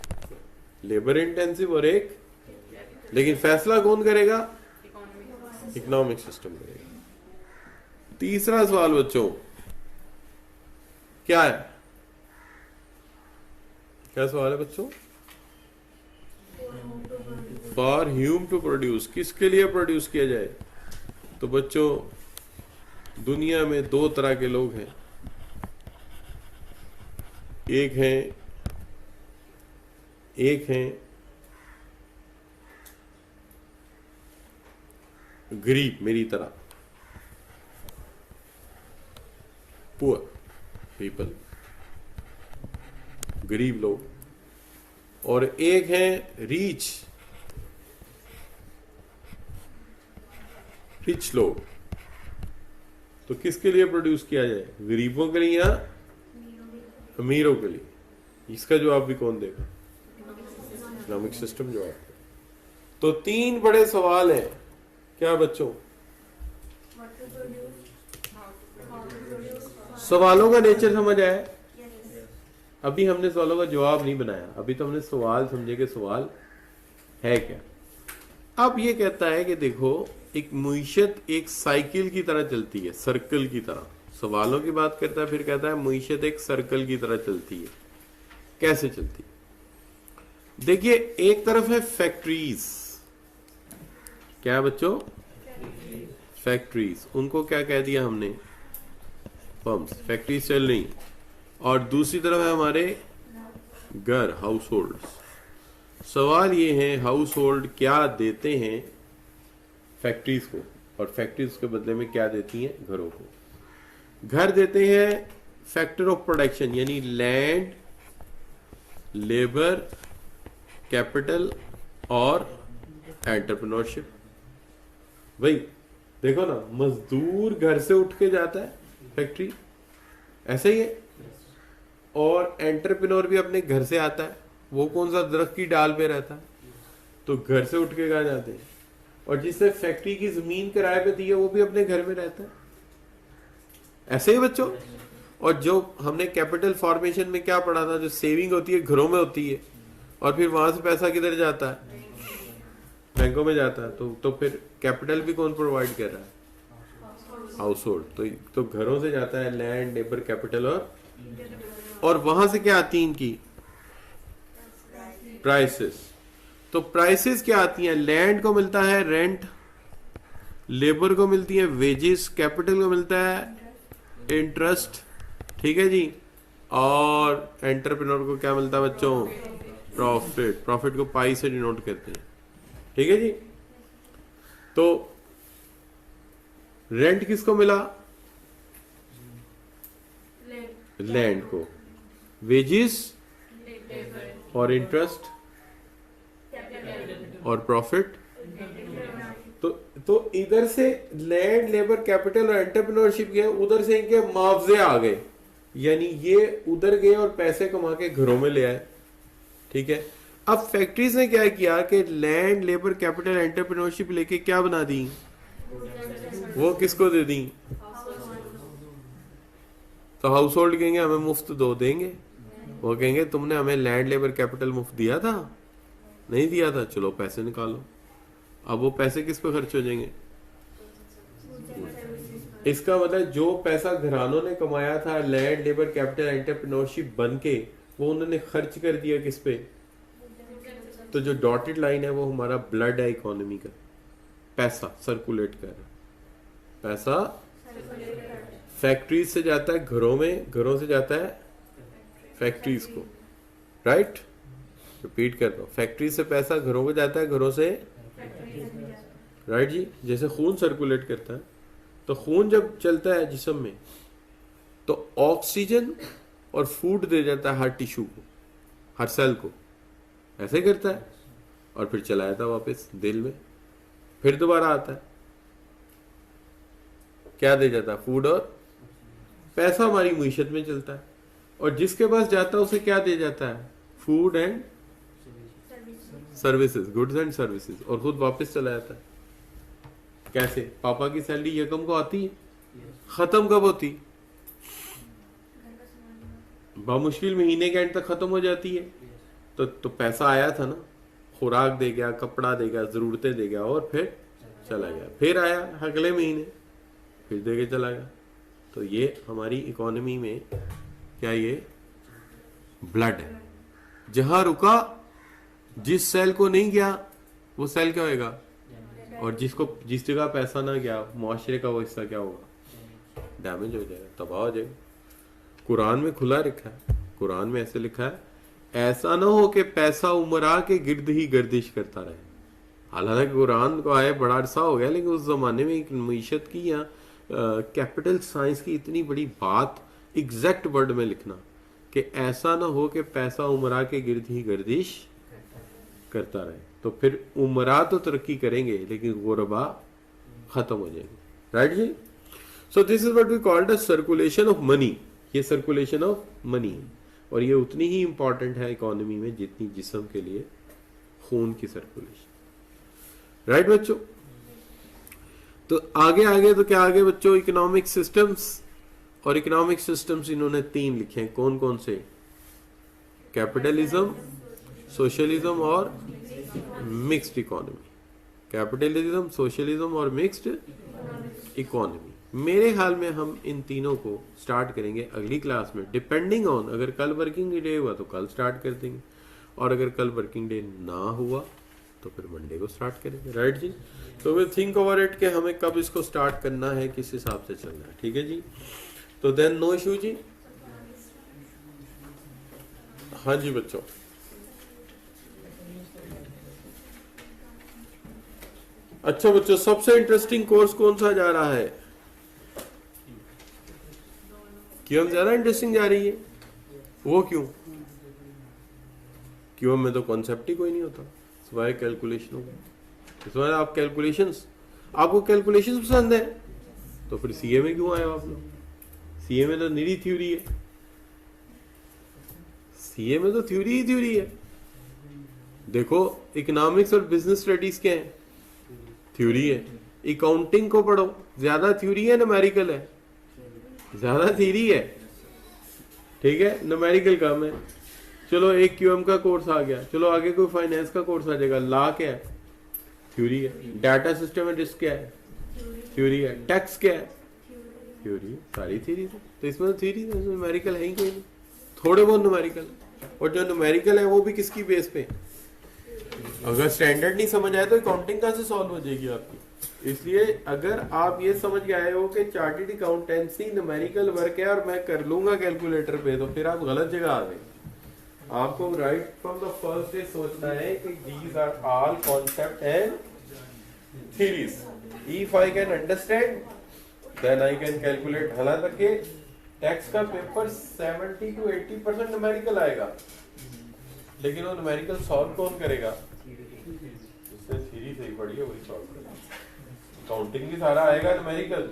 लेबर इंटेंसिव और एक, लेकिन फैसला कौन करेगा? इकोनॉमिक सिस्टम करेगा। तीसरा सवाल बच्चों क्या है? क्या सवाल है बच्चों? फॉर ह्यूम टू प्रोड्यूस, किसके लिए प्रोड्यूस किया जाए? तो बच्चों दुनिया में दो तरह के लोग हैं। एक हैं गरीब, मेरी तरह, पुअर पीपल, गरीब लोग, और एक हैं रिच लोग। तो किसके लिए प्रोड्यूस किया जाए? गरीबों के लिए या अमीरों के लिए? इसका जवाब भी कौन देगा? इकोनॉमिक सिस्टम जवाब देगा। तो तीन बड़े सवाल हैं। क्या बच्चों? सवालों का नेचर समझ आया? अभी हमने सवालों का जवाब नहीं बनाया, अभी तो हमने सवाल समझे कि सवाल है क्या। अब ये कहता है कि देखो, एक मुईशत एक साइकिल की तरह चलती है, सर्कल की तरह। सवालों की बात करता है, फिर कहता है मुईशत एक सर्कल की तरह चलती है। कैसे चलती है? देखिए, एक तरफ है फैक्ट्रीज। क्या है बच्चों? फैक्ट्रीज। उनको क्या कह दिया हमने? पंप्स। फैक्ट्रीज चल रही। और दूसरी तरफ है हमारे घर, हाउस होल्ड्स। सवाल ये है, हाउस होल्ड क्या देते हैं फैक्ट्रीज को, और फैक्ट्रीज के बदले में क्या देती हैं घरों को? घर देते हैं फैक्टर ऑफ प्रोडक्शन, यानी लैंड, लेबर, कैपिटल और एंटरप्रेन्योरशिप। भाई देखो ना, मजदूर घर से उठ के जाता है फैक्ट्री, ऐसे ही है। और एंटरप्रेन्योर भी अपने घर से आता है। वो कौन सा दरख्त की डाल पे रहता है, तो घर से उठ के कहाँ जाते हैं। और जिसने फैक्ट्री की जमीन किराए पे दी है वो भी अपने घर में रहता है। ऐसे ही बच्चों। और जो हमने कैपिटल फॉर्मेशन में क्या पढ़ा था, जो सेविंग होती है घरों में होती है, और फिर वहां से पैसा किधर जाता है? बैंकों में जाता है। तो फिर कैपिटल भी कौन प्रोवाइड कर रहा है? House hold. तो घरों से जाता है लैंड, लेबर, कैपिटल और वहां से क्या आती है इनकी? प्राइसेस। तो प्राइसेस क्या आती हैं? लैंड को मिलता है रेंट, लेबर को मिलती है वेजेस, कैपिटल को मिलता है इंटरेस्ट, ठीक है जी, और एंटरप्रेन्योर को क्या मिलता है बच्चों? प्रॉफिट। प्रॉफिट को पाई से डिनोट करते हैं, ठीक है जी। तो रेंट किसको मिला? लैंड को। वेजेस और इंटरेस्ट और प्रॉफिट। तो इधर से लैंड, लेबर, कैपिटल और एंटरप्रेन्योरशिप गए, उधर से इनके मुआवजे आ गए, यानी ये उधर गए और पैसे कमा के घरों में ले आए, ठीक है। अब फैक्ट्रीज ने क्या किया कि लैंड, लेबर, कैपिटल, एंटरप्रेन्योरशिप लेके क्या बना दी? वो किसको दे दी? तो हाउस होल्ड कहेंगे हमें मुफ्त दो देंगे, वो कहेंगे तुमने हमें लैंड लेबर कैपिटल मुफ्त दिया था, नहीं दिया था, चलो पैसे निकालो। अब वो पैसे किस पे खर्च हो जाएंगे? इसका मतलब जो पैसा घरानों ने कमाया था लैंड लेबर कैपिटल एंटरप्रेन्योरशिप बन के, वो उन्होंने खर्च कर दिया किस पे? तो जो डॉटेड लाइन है वो हमारा ब्लड है इकोनॉमी का, पैसा सर्कुलेट कर रहा है। पैसा फैक्ट्रीज से जाता है घरों में, घरों से जाता है फैक्ट्रीज को, राइट? रिपीट कर रहा हूं, फैक्ट्री से पैसा घरों को जाता है, घरों से, राइट जी? जैसे खून सर्कुलेट करता है, तो खून जब चलता है जिस्म में तो ऑक्सीजन और फूड दे जाता है हर टिश्यू को, हर सेल को, ऐसे करता है, और फिर चला जाता है वापस दिल में, फिर दोबारा आता है, क्या दे जाता है? फूड और पैसा हमारी मईशत में चलता है, और जिसके पास जाता है उसे क्या दे जाता है? Food and services, goods and services, और खुद वापस चला जाता है। कैसे? पापा की सैलरी यकम को आती है, खत्म कब होती? बामुश्किल महीने के एंड तक खत्म हो जाती है। तो पैसा आया था ना, खुराक दे गया, कपड़ा दे गया, जरूरतें दे गया, और फिर चला गया, फिर आया अगले महीने, फिर दे के चला गया। तो ये हमारी इकोनॉमी में क्या, ये ब्लड है। जहां रुका, जिस सेल को नहीं गया वो सेल क्या होगा, और जिस जगह पैसा ना गया मुआशरे का वो हिस्सा क्या होगा? डैमेज हो जाएगा, तबाह हो जाएगा। कुरान में खुला लिखा है, कुरान में ऐसे लिखा है, ऐसा ना हो कि पैसा उमरा के गिर्द ही गर्दिश करता रहे। हालांकि कुरान को आए बड़ा अरसा हो गया, लेकिन उस जमाने में एक मईशत की या कैपिटल साइंस की इतनी बड़ी बात एग्जैक्ट वर्ड में लिखना कि ऐसा ना हो कि पैसा उमरा के गिर्द ही गर्दिश करता रहे, तो फिर उमरा तो तरक्की करेंगे लेकिन गुरबा खत्म हो जाएंगे, राइट जी? So this is what we called the circulation of money. ये सर्कुलेशन ऑफ मनी है, और ये उतनी ही इंपॉर्टेंट है इकोनॉमी में जितनी जिस्म के लिए खून की सर्कुलेशन, राइट बच्चों? तो आगे तो क्या आगे बच्चों? इकोनॉमिक सिस्टम्स, और इकोनॉमिक सिस्टम्स इन्होंने 3 लिखे हैं। कौन कौन से? कैपिटलिज्म, सोशलिज्म और मिक्स्ड इकोनॉमी। कैपिटलिज्म, सोशलिज्म और मिक्स्ड इकोनॉमी। मेरे ख्याल में हम इन तीनों को स्टार्ट करेंगे अगली क्लास में, डिपेंडिंग ऑन, अगर कल वर्किंग डे हुआ तो कल स्टार्ट कर देंगे, और अगर कल वर्किंग डे ना हुआ तो फिर मंडे को स्टार्ट करेंगे, राइट जी? तो वे थिंक ओवर इट कि हमें कब इसको स्टार्ट करना है, किस हिसाब से चलना है, ठीक है जी? तो देन नो इशू जी। हाँ जी बच्चों, अच्छा बच्चों, सबसे इंटरेस्टिंग कोर्स कौन सा जा रहा है? क्यों ज्यादा इंटरेस्टिंग जा रही है? वो क्यों? क्यों में तो कॉन्सेप्ट ही कोई नहीं होता सिवाय कैलकुलेशन हो। सिवाय आप कैलकुलेशंस, आपको कैलकुलेशंस पसंद है तो फिर सीए में क्यों आए हो आप लोग? सीए में तो निरी थ्योरी है, सीए में तो थ्योरी ही थ्योरी है। देखो इकोनॉमिक्स और बिजनेस स्टडीज क्या है? थ्योरी है। अकाउंटिंग को पढ़ो, ज्यादा थ्योरी है न्यूमेरिकल है? ज्यादा थ्योरी है, ठीक है, न्यूमेरिकल कम है। चलो एक क्यूएम का कोर्स आ गया, चलो आगे कोई फाइनेंस का कोर्स आ जाएगा। लॉ क्या है? थ्योरी है। डाटा सिस्टम एंड रिस्क क्या है? थ्योरी है। टैक्स क्या है? थ्योरी। सारी थ्योरी है, तो इसमें थ्योरी न्यूमेरिकल है ही कोई नहीं, थोड़े बहुत न्यूमेरिकल। और जो न्यूमेरिकल है वो भी किसकी बेस पे? अगर स्टैंडर्ड नहीं समझ आए तो अकाउंटिंग कहां से सॉल्व हो जाएगी आपकी? इसलिए अगर आप ये समझ के आए हो कि चार्टर्ड अकाउंटेंसी न्यूमेरिकल वर्क है और मैं कर लूंगा कैलकुलेटर पे, तो फिर आप गलत जगह आ गए। आपको right from the first day सोचना है कि these are all concept and theories. If I can understand then I can calculate. हालांकि टैक्स का पेपर 70 to 80% न्यूमेरिकल आएगा, लेकिन वो न्यूमेरिकल सॉल्व कौन करेगा? जिससे थ्योरी सही पड़ी है वही सॉल्व करेगा। काउंटिंग भी सारा आएगा न्यूमेरिकल,